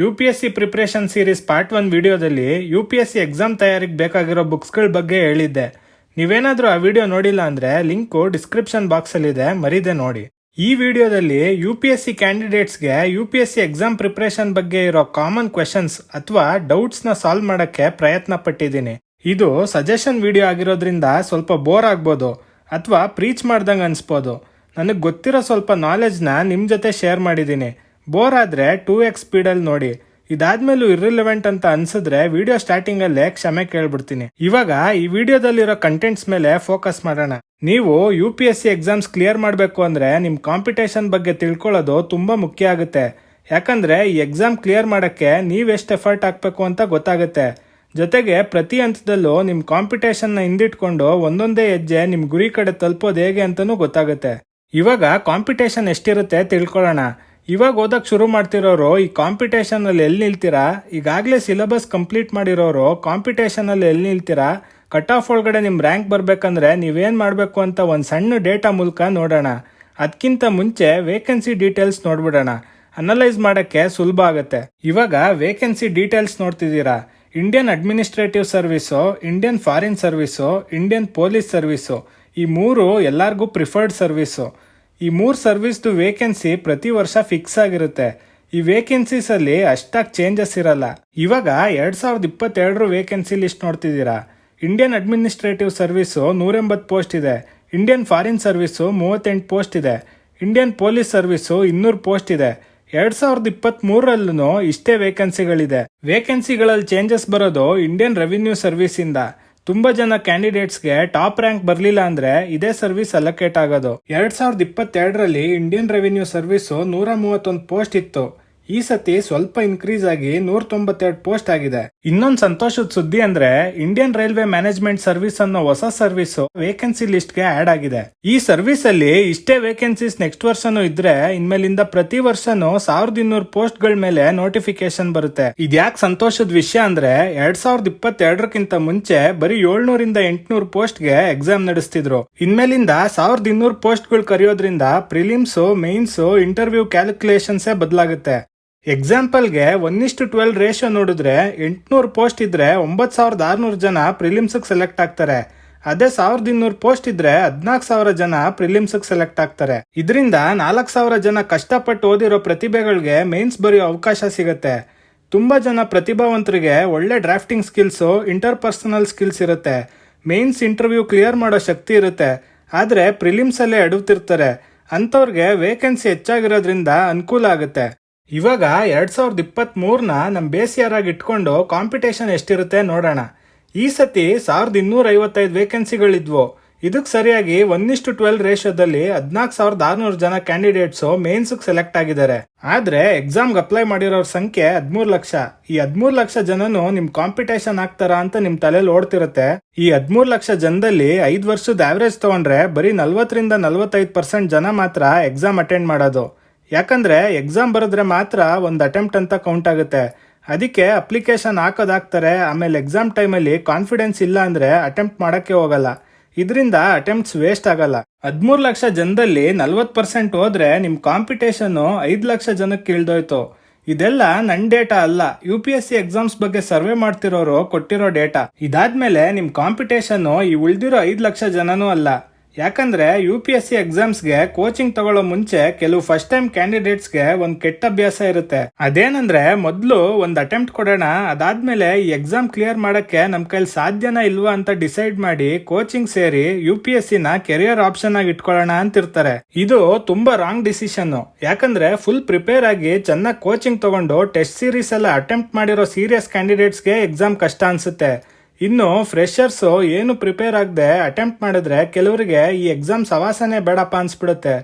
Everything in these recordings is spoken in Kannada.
UPSC ಪ್ರಿಪರೇಷನ್ ಸೀರೀಸ್ ಪಾರ್ಟ್ 1 ವಿಡಿಯೋದಲ್ಲಿ UPSC ಎಕ್ಸಾಮ್ ತಯಾರಿಗೆ ಬೇಕಾಗಿರೋ ಬುಕ್ಸ್ಗಳ ಬಗ್ಗೆ ಹೇಳಿದ್ದೆ. ನೀವೇನಾದರೂ ಆ ವಿಡಿಯೋ ನೋಡಿಲ್ಲ ಅಂದರೆ ಲಿಂಕು ಡಿಸ್ಕ್ರಿಪ್ಷನ್ ಬಾಕ್ಸಲ್ಲಿದೆ, ಮರಿದೆ ನೋಡಿ. ಈ ವಿಡಿಯೋದಲ್ಲಿ UPSC ಕ್ಯಾಂಡಿಡೇಟ್ಸ್ಗೆ UPSC ಎಕ್ಸಾಮ್ ಪ್ರಿಪರೇಷನ್ ಬಗ್ಗೆ ಇರೋ ಕಾಮನ್ ಕ್ವೆಶನ್ಸ್ ಅಥವಾ ಡೌಟ್ಸ್ನ ಸಾಲ್ವ್ ಮಾಡೋಕ್ಕೆ ಪ್ರಯತ್ನ ಪಟ್ಟಿದ್ದೀನಿ. ಇದು ಸಜೆಷನ್ ವಿಡಿಯೋ ಆಗಿರೋದ್ರಿಂದ ಸ್ವಲ್ಪ ಬೋರ್ ಆಗ್ಬೋದು ಅಥವಾ ಪ್ರೀಚ್ ಮಾಡ್ದಂಗೆ ಅನಿಸ್ಬೋದು. ನನಗೆ ಗೊತ್ತಿರೋ ಸ್ವಲ್ಪ ನಾಲೆಜ್ನ ನಿಮ್ಮ ಜೊತೆ ಶೇರ್ ಮಾಡಿದ್ದೀನಿ. ಬೋರ್ ಆದರೆ 2x ಸ್ಪೀಡಲ್ಲಿ ನೋಡಿ. ಇದಾದ್ಮೇಲೂ ಇರ್ರಿಲೆವೆಂಟ್ ಅಂತ ಅನ್ಸಿದ್ರೆ ವಿಡಿಯೋ ಸ್ಟಾರ್ಟಿಂಗಲ್ಲೇ ಕ್ಷಮೆ ಕೇಳ್ಬಿಡ್ತೀನಿ. ಇವಾಗ ಈ ವಿಡಿಯೋದಲ್ಲಿರೋ ಕಂಟೆಂಟ್ಸ್ ಮೇಲೆ ಫೋಕಸ್ ಮಾಡೋಣ. ನೀವು UPSC ಎಕ್ಸಾಮ್ಸ್ ಕ್ಲಿಯರ್ ಮಾಡಬೇಕು ಅಂದರೆ ನಿಮ್ಮ ಕಾಂಪಿಟೇಷನ್ ಬಗ್ಗೆ ತಿಳ್ಕೊಳ್ಳೋದು ತುಂಬ ಮುಖ್ಯ ಆಗುತ್ತೆ. ಯಾಕಂದರೆ ಈ ಎಕ್ಸಾಮ್ ಕ್ಲಿಯರ್ ಮಾಡೋಕ್ಕೆ ನೀವೆಷ್ಟು ಎಫರ್ಟ್ ಹಾಕಬೇಕು ಅಂತ ಗೊತ್ತಾಗುತ್ತೆ. ಜೊತೆಗೆ ಪ್ರತಿ ಹಂತದಲ್ಲೂ ನಿಮ್ಮ ಕಾಂಪಿಟೇಷನ್ನ ಹಿಂದಿಟ್ಕೊಂಡು ಒಂದೊಂದೇ ಹೆಜ್ಜೆ ನಿಮ್ಮ ಗುರಿ ಕಡೆ ತಲುಪೋದು ಹೇಗೆ ಅಂತಲೂ ಗೊತ್ತಾಗುತ್ತೆ. ಇವಾಗ ಕಾಂಪಿಟೇಷನ್ ಎಷ್ಟಿರುತ್ತೆ ತಿಳ್ಕೊಳ್ಳೋಣ. ಇವಾಗ ಓದಕ್ಕೆ ಶುರು ಮಾಡ್ತಿರೋರು ಈ ಕಾಂಪಿಟೇಷನಲ್ಲಿ ಎಲ್ಲಿ ನಿಲ್ತೀರಾ, ಈಗಾಗಲೇ ಸಿಲೆಬಸ್ ಕಂಪ್ಲೀಟ್ ಮಾಡಿರೋರು ಕಾಂಪಿಟೇಷನಲ್ಲಿ ಎಲ್ಲಿ ನಿಲ್ತೀರಾ, ಕಟ್ ಆಫ್ ಒಳಗಡೆ ನಿಮ್ಮ ರ್ಯಾಂಕ್ ಬರಬೇಕಂದ್ರೆ ನೀವೇನು ಮಾಡಬೇಕು ಅಂತ ಒಂದು ಸಣ್ಣ ಡೇಟಾ ಮೂಲಕ ನೋಡೋಣ. ಅದಕ್ಕಿಂತ ಮುಂಚೆ ವೇಕೆನ್ಸಿ ಡೀಟೇಲ್ಸ್ ನೋಡ್ಬಿಡೋಣ. ಅನಲೈಸ್ ಮಾಡೋಕ್ಕೆ ಸುಲಭ ಆಗುತ್ತೆ. ಇವಾಗ ವೇಕೆನ್ಸಿ ಡೀಟೇಲ್ಸ್ ನೋಡ್ತಿದ್ದೀರಾ. Indian administrative service, Indian foreign service, Indian police service, ಈ ಮೂರು ಎಲ್ಲರಿಗೂ ಪ್ರಿಫರ್ಡ್ ಸರ್ವಿಸು. ಈ ಮೂರು ಸರ್ವಿಸ್ದು ವೇಕೆನ್ಸಿ ಪ್ರತಿ ವರ್ಷ ಫಿಕ್ಸ್ ಆಗಿರುತ್ತೆ. ಈ ವೇಕೆನ್ಸೀಸಲ್ಲಿ ಅಷ್ಟಾಗಿ ಚೇಂಜಸ್ ಇರಲ್ಲ. ಇವಾಗ 2022 ವೇಕೆನ್ಸಿ ಲಿಸ್ಟ್ ನೋಡ್ತಿದ್ದೀರಾ. ಇಂಡಿಯನ್ ಅಡ್ಮಿನಿಸ್ಟ್ರೇಟಿವ್ ಸರ್ವಿಸು 180 ಪೋಸ್ಟ್ ಇದೆ. ಇಂಡಿಯನ್ ಫಾರಿನ್ ಸರ್ವಿಸು 38 ಪೋಸ್ಟ್ ಇದೆ. ಇಂಡಿಯನ್ ಪೊಲೀಸ್ ಸರ್ವಿಸು 200 ಪೋಸ್ಟ್ ಇದೆ. 2023ರಲ್ಲೂ ಇಷ್ಟೇ ವೇಕೆನ್ಸಿಗಳಿದೆ. ವೇಕೆನ್ಸಿಗಳಲ್ಲಿ ಚೇಂಜಸ್ ಬರೋದು ಇಂಡಿಯನ್ ರೆವಿನ್ಯೂ ಸರ್ವಿಸಿಂದ. ತುಂಬಾ ಜನ ಕ್ಯಾಂಡಿಡೇಟ್ಸ್ಗೆ ಟಾಪ್ ರ್ಯಾಂಕ್ ಬರಲಿಲ್ಲ ಅಂದ್ರೆ ಇದೇ ಸರ್ವಿಸ್ ಅಲೋಕೇಟ್ ಆಗೋದು. 2022ರಲ್ಲಿ ಇಂಡಿಯನ್ ರೆವಿನ್ಯೂ ಸರ್ವಿಸು 131 ಪೋಸ್ಟ್ ಇತ್ತು. ಈ ಸತಿ ಸ್ವಲ್ಪ ಇನ್ಕ್ರೀಸ್ ಆಗಿ 192 ಪೋಸ್ಟ್ ಆಗಿದೆ. ಇನ್ನೊಂದು ಸಂತೋಷದ ಸುದ್ದಿ ಅಂದ್ರೆ ಇಂಡಿಯನ್ ರೈಲ್ವೆ ಮ್ಯಾನೇಜ್ಮೆಂಟ್ ಸರ್ವಿಸ್ ಅನ್ನೋ ಹೊಸ ಸರ್ವಿಸ್ ವೇಕೆನ್ಸಿ ಲಿಸ್ಟ್ ಗೆ ಆಡ್ ಆಗಿದೆ. ಈ ಸರ್ವಿಸ್ ಅಲ್ಲಿ ಇಷ್ಟೇ ವೇಕೆನ್ಸೀಸ್ ನೆಕ್ಸ್ಟ್ ವರ್ಷನೂ ಇದ್ರೆ ಇನ್ಮೇಲಿಂದ ಪ್ರತಿ ವರ್ಷನೂ 1200 ಪೋಸ್ಟ್ ಗಳ ಮೇಲೆ ನೋಟಿಫಿಕೇಶನ್ ಬರುತ್ತೆ. ಇದ್ಯಾಕೆ ಸಂತೋಷದ ವಿಷಯ ಅಂದ್ರೆ 2022ಕ್ಕಿಂತ ಮುಂಚೆ ಬರೀ 700ರಿಂದ 800 ಪೋಸ್ಟ್ ಗೆ ಎಕ್ಸಾಮ್ ನಡೆಸ್ತಿದ್ರು. ಇನ್ಮೇಲಿಂದ 1200 ಪೋಸ್ಟ್ ಗಳು ಕರೆಯೋದ್ರಿಂದ ಪ್ರಿಲಿಮ್ಸ್, ಮೇನ್ಸ್, ಇಂಟರ್ವ್ಯೂ ಕ್ಯಾಲ್ಕುಲೇಷನ್ಸೇ ಬದಲಾಗುತ್ತೆ. ಎಕ್ಸಾಂಪಲ್ಗೆ 1:12 ರೇಷಿಯೋ ನೋಡಿದ್ರೆ 800 ಪೋಸ್ಟ್ ಇದ್ರೆ 9600 ಜನ ಪ್ರಿಲಿಮ್ಸ್ಗೆ ಸೆಲೆಕ್ಟ್ ಆಗ್ತಾರೆ. ಅದೇ 1200 ಪೋಸ್ಟ್ ಇದ್ರೆ 14000 ಜನ ಪ್ರಿಲಿಮ್ಸ್ಗೆ ಸೆಲೆಕ್ಟ್ ಆಗ್ತಾರೆ. ಇದರಿಂದ 4000 ಜನ ಕಷ್ಟಪಟ್ಟು ಓದಿರೋ ಪ್ರತಿಭೆಗಳಿಗೆ ಮೇನ್ಸ್ ಬರೆಯೋ ಅವಕಾಶ ಸಿಗುತ್ತೆ. ತುಂಬಾ ಜನ ಪ್ರತಿಭಾವಂತರಿಗೆ ಒಳ್ಳೆ ಡ್ರಾಫ್ಟಿಂಗ್ ಸ್ಕಿಲ್ಸು, ಇಂಟರ್ಪರ್ಸನಲ್ ಸ್ಕಿಲ್ಸ್ ಇರುತ್ತೆ. ಮೇನ್ಸ್ ಇಂಟರ್ವ್ಯೂ ಕ್ಲಿಯರ್ ಮಾಡೋ ಶಕ್ತಿ ಇರುತ್ತೆ. ಆದರೆ ಪ್ರಿಲಿಮ್ಸ್ ಅಲ್ಲೇ ಅಡುತ್ತಿರ್ತಾರೆ. ಅಂಥವ್ರಿಗೆ ವೇಕೆನ್ಸಿ ಹೆಚ್ಚಾಗಿರೋದ್ರಿಂದ ಅನುಕೂಲ ಆಗುತ್ತೆ. ಇವಾಗ 2023ನ ನಮ್ಮ ಬೇಸ್ ಇಯರ್ ಆಗಿ ಇಟ್ಕೊಂಡು ಕಾಂಪಿಟೇಷನ್ ಎಷ್ಟಿರುತ್ತೆ ನೋಡೋಣ. ಈ ಸತಿ 1255 ವೇಕೆನ್ಸಿಗಳಿದ್ವು. ಇದಕ್ಕೆ ಸರಿಯಾಗಿ 1:12 ರೇಷಿಯೋದಲ್ಲಿ 14600 ಜನ ಕ್ಯಾಂಡಿಡೇಟ್ಸು ಮೇನ್ಸ್ಗೆ ಸೆಲೆಕ್ಟ್ ಆಗಿದ್ದಾರೆ. ಆದ್ರೆ ಎಕ್ಸಾಮ್ಗೆ ಅಪ್ಲೈ ಮಾಡಿರೋರ ಸಂಖ್ಯೆ 13 ಲಕ್ಷ. ಈ 13 ಲಕ್ಷ ಜನನು ನಿಮ್ ಕಾಂಪಿಟೇಷನ್ ಆಗ್ತಾರಾ ಅಂತ ನಿಮ್ ತಲೆಯಲ್ಲಿ ಓಡ್ತಿರುತ್ತೆ. ಈ 13 ಲಕ್ಷ ಜನದಲ್ಲಿ 5 ವರ್ಷದ ಆವರೇಜ್ ತಗೊಂಡ್ರೆ ಬರೀ 40ರಿಂದ 45% ಜನ ಮಾತ್ರ ಎಕ್ಸಾಮ್ ಅಟೆಂಡ್ ಮಾಡೋದು. ಯಾಕಂದ್ರೆ ಎಕ್ಸಾಮ್ ಬರೆದ್ರೆ ಮಾತ್ರ ಒಂದು ಅಟೆಂಪ್ಟ್ ಅಂತ ಕೌಂಟ್ ಆಗುತ್ತೆ. ಅದಕ್ಕೆ ಅಪ್ಲಿಕೇಶನ್ ಹಾಕೋದಾಗ್ತಾರೆ. ಆಮೇಲೆ ಎಕ್ಸಾಮ್ ಟೈಮಲ್ಲಿ ಕಾನ್ಫಿಡೆನ್ಸ್ ಇಲ್ಲ ಅಂದ್ರೆ ಅಟೆಂಪ್ಟ್ ಮಾಡಕ್ಕೆ ಹೋಗಲ್ಲ. ಇದರಿಂದ ಅಟೆಂಪ್ಟ್ಸ್ ವೇಸ್ಟ್ ಆಗಲ್ಲ. 13 ಲಕ್ಷ ಜನದಲ್ಲಿ 40% ಹೋದ್ರೆ ನಿಮ್ ಕಾಂಪಿಟೇಷನ್ 5 ಲಕ್ಷ ಜನಕ್ಕೆ ಇಳ್ದೋಯ್ತು. ಇದೆಲ್ಲ ನನ್ನ ಡೇಟಾ ಅಲ್ಲ, UPSC ಎಕ್ಸಾಮ್ಸ್ ಬಗ್ಗೆ ಸರ್ವೆ ಮಾಡ್ತಿರೋರು ಕೊಟ್ಟಿರೋ ಡೇಟಾ. ಇದಾದ್ಮೇಲೆ ನಿಮ್ ಕಾಂಪಿಟೇಷನ್ ಈ ಉಳಿದಿರೋ 5 ಲಕ್ಷ ಜನನೂ ಅಲ್ಲ. ಯಾಕಂದ್ರೆ UPSC ಎಕ್ಸಾಮ್ಸ್ಗೆ ಕೋಚಿಂಗ್ ತಗೊಳ್ಳೋ ಮುಂಚೆ ಕೆಲವು ಫಸ್ಟ್ ಟೈಮ್ ಕ್ಯಾಂಡಿಡೇಟ್ಸ್ಗೆ ಒಂದು ಕೆಟ್ಟ ಅಭ್ಯಾಸ ಇರುತ್ತೆ. ಅದೇನಂದ್ರೆ ಮೊದಲು ಒಂದು ಅಟೆಂಪ್ಟ್ ಕೊಡೋಣ, ಅದಾದ್ಮೇಲೆ ಈ ಎಕ್ಸಾಮ್ ಕ್ಲಿಯರ್ ಮಾಡಕ್ಕೆ ನಮ್ ಕೈಲಿ ಸಾಧ್ಯನಾ ಇಲ್ವಾ ಅಂತ ಡಿಸೈಡ್ ಮಾಡಿ ಕೋಚಿಂಗ್ ಸೇರಿ UPSCನ ಕೆರಿಯರ್ ಆಪ್ಷನ್ ಆಗಿ ಇಟ್ಕೊಳ್ಳೋಣ ಅಂತಿರ್ತಾರೆ. ಇದು ತುಂಬಾ ರಾಂಗ್ ಡಿಸಿಷನ್. ಯಾಕಂದ್ರೆ ಫುಲ್ ಪ್ರಿಪೇರ್ ಆಗಿ ಚೆನ್ನಾಗಿ ಕೋಚಿಂಗ್ ತಗೊಂಡು ಟೆಸ್ಟ್ ಸೀರೀಸ್ ಎಲ್ಲ ಅಟೆಂಪ್ಟ್ ಮಾಡಿರೋ ಸೀರಿಯಸ್ ಕ್ಯಾಂಡಿಡೇಟ್ಸ್ಗೆ ಎಕ್ಸಾಮ್ ಕಷ್ಟ ಅನ್ಸುತ್ತೆ. ಇನ್ನು ಫ್ರೆಷರ್ಸ್ ಏನು ಪ್ರಿಪೇರ್ ಆಗದೆ ಅಟೆಂಪ್ಟ್ ಮಾಡಿದ್ರೆ ಕೆಲವರಿಗೆ ಈ ಎಕ್ಸಾಮ್ ಸವಾಸನೆ ಬೇಡಪ್ಪ ಅನ್ಸ್ಬಿಡುತ್ತೆ.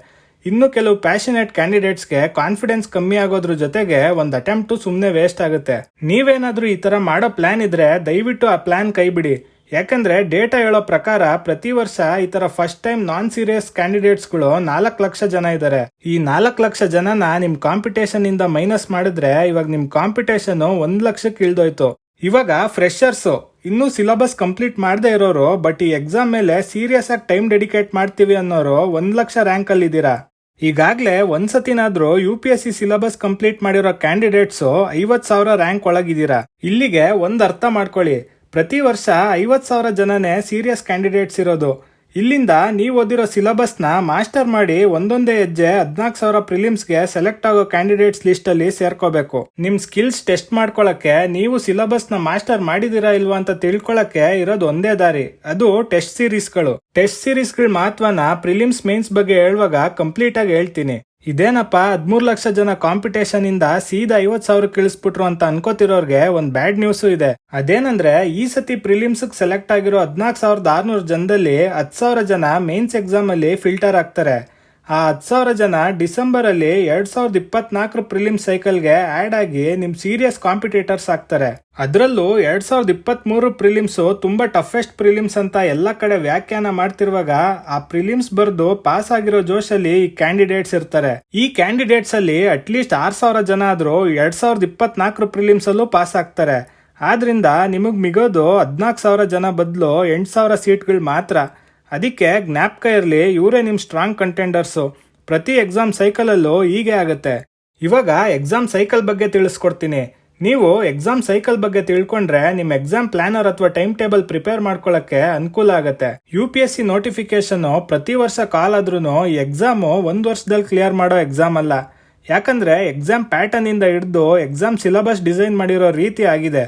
ಇನ್ನು ಕೆಲವು ಪ್ಯಾಷನೇಟ್ ಕ್ಯಾಂಡಿಡೇಟ್ಸ್ಗೆ ಕಾನ್ಫಿಡೆನ್ಸ್ ಕಮ್ಮಿ ಆಗೋದ್ರ ಜೊತೆಗೆ ಒಂದು ಅಟೆಂಪ್ಟು ಸುಮ್ಮನೆ ವೇಸ್ಟ್ ಆಗುತ್ತೆ. ನೀವೇನಾದ್ರೂ ಈ ತರ ಮಾಡೋ ಪ್ಲಾನ್ ಇದ್ರೆ ದಯವಿಟ್ಟು ಆ ಪ್ಲಾನ್ ಕೈ ಬಿಡಿ. ಯಾಕಂದ್ರೆ ಡೇಟಾ ಹೇಳೋ ಪ್ರಕಾರ ಪ್ರತಿ ವರ್ಷ ಈ ತರ ಫಸ್ಟ್ ಟೈಮ್ ನಾನ್ ಸೀರಿಯಸ್ ಕ್ಯಾಂಡಿಡೇಟ್ಸ್ಗಳು 4 ಲಕ್ಷ ಜನ ಇದ್ದಾರೆ. ಈ 4 ಲಕ್ಷ ಜನನ ನಿಮ್ ಕಾಂಪಿಟೇಷನ್ ಇಂದ ಮೈನಸ್ ಮಾಡಿದ್ರೆ ಇವಾಗ ನಿಮ್ ಕಾಂಪಿಟೇಷನ್ 1 ಲಕ್ಷಕ್ಕೆ ಇಳ್ದೋಯ್ತು. ಇವಾಗ ಫ್ರೆಷರ್ಸ್ ಇನ್ನೂ ಸಿಲೆಬಸ್ ಕಂಪ್ಲೀಟ್ ಮಾಡದೇ ಇರೋರು ಬಟ್ ಈ ಎಕ್ಸಾಮ್ ಮೇಲೆ ಸೀರಿಯಸ್ ಆಗಿ ಟೈಮ್ ಡೆಡಿಕೇಟ್ ಮಾಡ್ತೀವಿ ಅನ್ನೋರು 1 ಲಕ್ಷ ರ್ಯಾಂಕ್ ಅಲ್ಲಿ ಇದ್ದೀರಾ. ಈಗಾಗಲೇ ಒಂದ್ಸತಿನಾದ್ರೂ UPSC ಸಿಲೆಬಸ್ ಕಂಪ್ಲೀಟ್ ಮಾಡಿರೋ ಕ್ಯಾಂಡಿಡೇಟ್ಸು 50,000 ರ್ಯಾಂಕ್ ಒಳಗಿದ್ದೀರಾ. ಇಲ್ಲಿಗೆ ಒಂದ್ ಅರ್ಥ ಮಾಡ್ಕೊಳ್ಳಿ, ಪ್ರತಿ ವರ್ಷ 50,000 ಜನನೇ ಸೀರಿಯಸ್ ಕ್ಯಾಂಡಿಡೇಟ್ಸ್ ಇರೋದು. ಇಲ್ಲಿಂದ ನೀವು ಓದಿರೋ ಸಿಲೆಬಸ್ನ ಮಾಸ್ಟರ್ ಮಾಡಿ ಒಂದೊಂದೇ ಹೆಜ್ಜೆ 14,000 ಪ್ರಿಲಿಮ್ಸ್ಗೆ ಸೆಲೆಕ್ಟ್ ಆಗೋ ಕ್ಯಾಂಡಿಡೇಟ್ಸ್ ಲಿಸ್ಟ್ ಅಲ್ಲಿ ಸೇರ್ಕೋಬೇಕು. ನಿಮ್ ಸ್ಕಿಲ್ಸ್ ಟೆಸ್ಟ್ ಮಾಡ್ಕೊಳಕ್ಕೆ, ನೀವು ಸಿಲೆಬಸ್ನ ಮಾಸ್ಟರ್ ಮಾಡಿದಿರಾ ಇಲ್ವಾ ಅಂತ ತಿಳ್ಕೊಳಕ್ಕೆ ಇರೋದು ಒಂದೇ ದಾರಿ, ಅದು ಟೆಸ್ಟ್ ಸೀರೀಸ್ಗಳು. ಟೆಸ್ಟ್ ಸೀರೀಸ್ಗಳ ಮಹತ್ವನ ಪ್ರಿಲಿಮ್ಸ್ ಮೇನ್ಸ್ ಬಗ್ಗೆ ಹೇಳುವಾಗ ಕಂಪ್ಲೀಟ್ ಆಗಿ ಹೇಳ್ತೀನಿ. ಇದೇನಪ್ಪ 13 ಲಕ್ಷ ಜನ ಕಾಂಪಿಟೇಷನ್ ಇಂದ ಸೀದಾ 50,000 ಇಳಿಸ್ಬಿಟ್ರು ಅಂತ ಅನ್ಕೋತಿರೋರ್ಗೆ ಒಂದ್ ಬ್ಯಾಡ್ ನ್ಯೂಸು ಇದೆ. ಅದೇನಂದ್ರೆ ಈ ಸತಿ ಪ್ರಿಲಿಮ್ಸ್ ಸೆಲೆಕ್ಟ್ ಆಗಿರೋ 14,600 ಜನದಲ್ಲಿ 10,000 ಜನ ಮೇನ್ಸ್ ಎಕ್ಸಾಮ್ ಅಲ್ಲಿ ಫಿಲ್ಟರ್ ಆಗ್ತಾರೆ. ಆ 10,000 ಜನ ಡಿಸೆಂಬರ್ ಅಲ್ಲಿ 2024 ಪ್ರಿಲಿಮ್ಸ್ ಸೈಕಲ್ಗೆ ಆಡ್ ಆಗಿ ನಿಮ್ ಸೀರಿಯಸ್ ಕಾಂಪಿಟೇಟರ್ಸ್ ಆಗ್ತಾರೆ. ಅದ್ರಲ್ಲೂ 2023 ಪ್ರಿಲಿಮ್ಸ್ ತುಂಬಾ ಟಫೆಸ್ಟ್ ಪ್ರಿಲಿಮ್ಸ್ ಅಂತ ಎಲ್ಲಾ ಕಡೆ ವ್ಯಾಖ್ಯಾನ ಮಾಡ್ತಿರುವಾಗ ಆ ಪ್ರಿಲಿಮ್ಸ್ ಬರ್ದು ಪಾಸ್ ಆಗಿರೋ ಜೋಶಲ್ಲಿ ಈ ಕ್ಯಾಂಡಿಡೇಟ್ಸ್ ಇರ್ತಾರೆ. ಈ ಕ್ಯಾಂಡಿಡೇಟ್ಸ್ ಅಲ್ಲಿ ಅಟ್ಲೀಸ್ಟ್ 6,000 ಜನ ಆದ್ರೂ 2024 ಪ್ರಿಲಿಮ್ಸ್ ಅಲ್ಲೂ ಪಾಸ್ ಆಗ್ತಾರೆ. ಆದ್ರಿಂದ ನಿಮಗ್ ಮಿಗೋದು 14,000 ಜನ ಬದಲು 8,000 ಸೀಟ್ಗಳು ಮಾತ್ರ. ಅದಕ್ಕೆ ಜ್ಞಾಪಕ ಇರಲಿ, ಇವರೇ ನಿಮ್ ಸ್ಟ್ರಾಂಗ್ ಕಂಟೆಂಡರ್ಸು. ಪ್ರತಿ ಎಕ್ಸಾಮ್ ಸೈಕಲ್ ಅಲ್ಲೂ ಹೀಗೆ ಆಗುತ್ತೆ. ಇವಾಗ ಎಕ್ಸಾಮ್ ಸೈಕಲ್ ಬಗ್ಗೆ ತಿಳಿಸ್ಕೊಡ್ತೀನಿ. ನೀವು ಎಕ್ಸಾಮ್ ಸೈಕಲ್ ಬಗ್ಗೆ ತಿಳ್ಕೊಂಡ್ರೆ ನಿಮ್ ಎಕ್ಸಾಮ್ ಪ್ಲಾನರ್ ಅಥವಾ ಟೈಮ್ ಟೇಬಲ್ ಪ್ರಿಪೇರ್ ಮಾಡ್ಕೊಳ್ಳಕ್ಕೆ ಅನುಕೂಲ ಆಗುತ್ತೆ. UPSC ನೋಟಿಫಿಕೇಶನ್ ಪ್ರತಿ ವರ್ಷ ಕಾಲ್ ಆದ್ರೂ ಎಕ್ಸಾಮು ಒಂದ್ ವರ್ಷದಲ್ಲಿ ಕ್ಲಿಯರ್ ಮಾಡೋ ಎಕ್ಸಾಮ್ ಅಲ್ಲ. ಯಾಕಂದ್ರೆ ಎಕ್ಸಾಮ್ ಪ್ಯಾಟರ್ನ್ ಇಂದ ಹಿಡಿದು ಎಕ್ಸಾಮ್ ಸಿಲೆಬಸ್ ಡಿಸೈನ್ ಮಾಡಿರೋ ರೀತಿ ಆಗಿದೆ.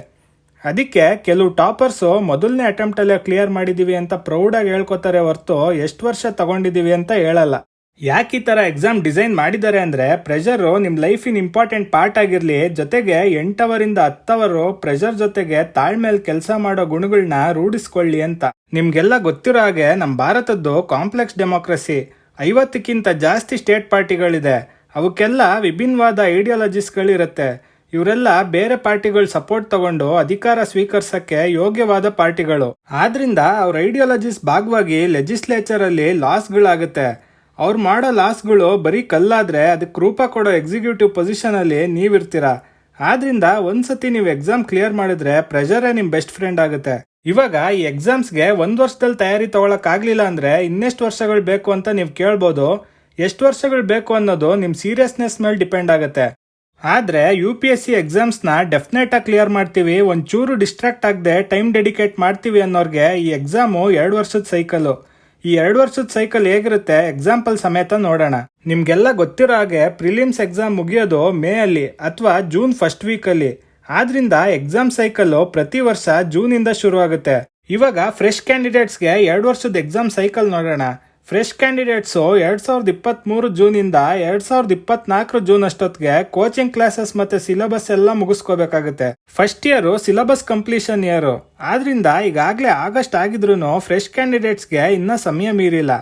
ಅದಕ್ಕೆ ಕೆಲವು ಟಾಪರ್ಸು ಮೊದಲನೇ ಅಟೆಂಪ್ಟ್ ಅಲ್ಲೇ ಕ್ಲಿಯರ್ ಮಾಡಿದೀವಿ ಅಂತ ಪ್ರೌಡ್ ಆಗಿ ಹೇಳ್ಕೊತಾರೆ ಹೊರತು ಎಷ್ಟು ವರ್ಷ ತಗೊಂಡಿದೀವಿ ಅಂತ ಹೇಳಲ್ಲ. ಯಾಕೆ ಈ ತರ ಎಕ್ಸಾಮ್ ಡಿಸೈನ್ ಮಾಡಿದ್ದಾರೆ ಅಂದ್ರೆ, ಪ್ರೆಷರ್ ನಿಮ್ ಲೈಫಿನ ಇಂಪಾರ್ಟೆಂಟ್ ಪಾರ್ಟ್ ಆಗಿರ್ಲಿ, ಜೊತೆಗೆ 8 ಅವರಿಂದ 10 ಅವರು ಪ್ರೆಷರ್ ಜೊತೆಗೆ ತಾಳ್ಮೇಲೆ ಕೆಲಸ ಮಾಡೋ ಗುಣಗಳನ್ನ ರೂಢಿಸ್ಕೊಳ್ಳಿ ಅಂತ. ನಿಮ್ಗೆಲ್ಲ ಗೊತ್ತಿರೋ ಹಾಗೆ ನಮ್ ಭಾರತದ್ದು ಕಾಂಪ್ಲೆಕ್ಸ್ ಡೆಮೋಕ್ರಸಿ. 50ಕ್ಕಿಂತ ಜಾಸ್ತಿ ಸ್ಟೇಟ್ ಪಾರ್ಟಿಗಳಿದೆ. ಅವಕ್ಕೆಲ್ಲ ವಿಭಿನ್ನವಾದ ಐಡಿಯಾಲಜಿಸ್ಗಳಿರುತ್ತೆ. ಇವರೆಲ್ಲ ಬೇರೆ ಪಾರ್ಟಿಗಳು ಸಪೋರ್ಟ್ ತಗೊಂಡು ಅಧಿಕಾರ ಸ್ವೀಕರಿಸಕ್ಕೆ ಯೋಗ್ಯವಾದ ಪಾರ್ಟಿಗಳು. ಆದ್ರಿಂದ ಅವ್ರ ಐಡಿಯಾಲಜಿಸ್ ಭಾಗವಾಗಿ ಲೆಜಿಸ್ಲೇಚರ್ ಅಲ್ಲಿ ಲಾಸ್ಗಳಾಗುತ್ತೆ. ಅವ್ರು ಮಾಡೋ ಲಾಸ್ಗಳು ಬರೀ ಕಲ್ಲಾದ್ರೆ ಅದಕ್ಕೆ ರೂಪ ಕೊಡೋ ಎಕ್ಸಿಕ್ಯೂಟಿವ್ ಪೊಸಿಷನ್ ಅಲ್ಲಿ ನೀವಿರ್ತೀರಾ. ಆದ್ರಿಂದ ಒಂದ್ಸತಿ ನೀವು ಎಕ್ಸಾಮ್ ಕ್ಲಿಯರ್ ಮಾಡಿದ್ರೆ ಪ್ರೆಷರೇ ನಿಮ್ ಬೆಸ್ಟ್ ಫ್ರೆಂಡ್ ಆಗುತ್ತೆ. ಇವಾಗ ಈ ಎಕ್ಸಾಮ್ಸ್ಗೆ ಒಂದ್ ವರ್ಷದಲ್ಲಿ ತಯಾರಿ ತಗೊಳಕ್ ಆಗ್ಲಿಲ್ಲ ಅಂದ್ರೆ ಇನ್ನೆಷ್ಟು ವರ್ಷಗಳು ಬೇಕು ಅಂತ ನೀವು ಕೇಳ್ಬೋದು. ಎಷ್ಟು ವರ್ಷಗಳು ಬೇಕು ಅನ್ನೋದು ನಿಮ್ ಸೀರಿಯಸ್ನೆಸ್ ಮೇಲೆ ಡಿಪೆಂಡ್ ಆಗುತ್ತೆ. ಆದ್ರೆ UPSC ಎಕ್ಸಾಮ್ಸ್ನ ಡೆಫಿನೆಟ್ ಆಗಿ ಕ್ಲಿಯರ್ ಮಾಡ್ತೀವಿ, ಒಂಚೂರು ಡಿಸ್ಟ್ರಾಕ್ಟ್ ಆಗದೆ ಟೈಮ್ ಡೆಡಿಕೇಟ್ ಮಾಡ್ತೀವಿ ಅನ್ನೋರ್ಗೆ ಈ ಎಕ್ಸಾಮು 2 ವರ್ಷದ ಸೈಕಲ್. ಈ 2 ವರ್ಷದ ಸೈಕಲ್ ಹೇಗಿರುತ್ತೆ ಎಕ್ಸಾಂಪಲ್ ಸಮೇತ ನೋಡೋಣ. ನಿಮ್ಗೆಲ್ಲ ಗೊತ್ತಿರೋ ಹಾಗೆ ಪ್ರಿಲಿಮ್ಸ್ ಎಕ್ಸಾಮ್ ಮುಗಿಯೋದು ಮೇ ಅಲ್ಲಿ ಅಥವಾ ಜೂನ್ ಫಸ್ಟ್ ವೀಕ್ ಅಲ್ಲಿ. ಆದ್ರಿಂದ ಎಕ್ಸಾಮ್ ಸೈಕಲ್ ಪ್ರತಿ ವರ್ಷ ಜೂನ್ ಇಂದ ಶುರು ಆಗುತ್ತೆ. ಇವಾಗ ಫ್ರೆಶ್ ಕ್ಯಾಂಡಿಡೇಟ್ಸ್ಗೆ 2 ವರ್ಷದ ಎಕ್ಸಾಮ್ ಸೈಕಲ್ ನೋಡೋಣ. ಫ್ರೆಶ್ ಕ್ಯಾಂಡಿಡೇಟ್ಸು 2023 ಜೂನ್ ಇಂದ 2024 ಜೂನ್ ಅಷ್ಟೊತ್ತಿಗೆ ಕೋಚಿಂಗ್ ಕ್ಲಾಸಸ್ ಮತ್ತೆ ಸಿಲೆಬಸ್ ಎಲ್ಲ ಮುಗಿಸ್ಕೋಬೇಕಾಗುತ್ತೆ. First year syllabus completion year. ಆದ್ರಿಂದ ಈಗಾಗಲೇ ಆಗಸ್ಟ್ ಆಗಿದ್ರು ಫ್ರೆಶ್ ಕ್ಯಾಂಡಿಡೇಟ್ಸ್ಗೆ ಇನ್ನ ಸಮಯ ಮೀರಿಲ್ಲ.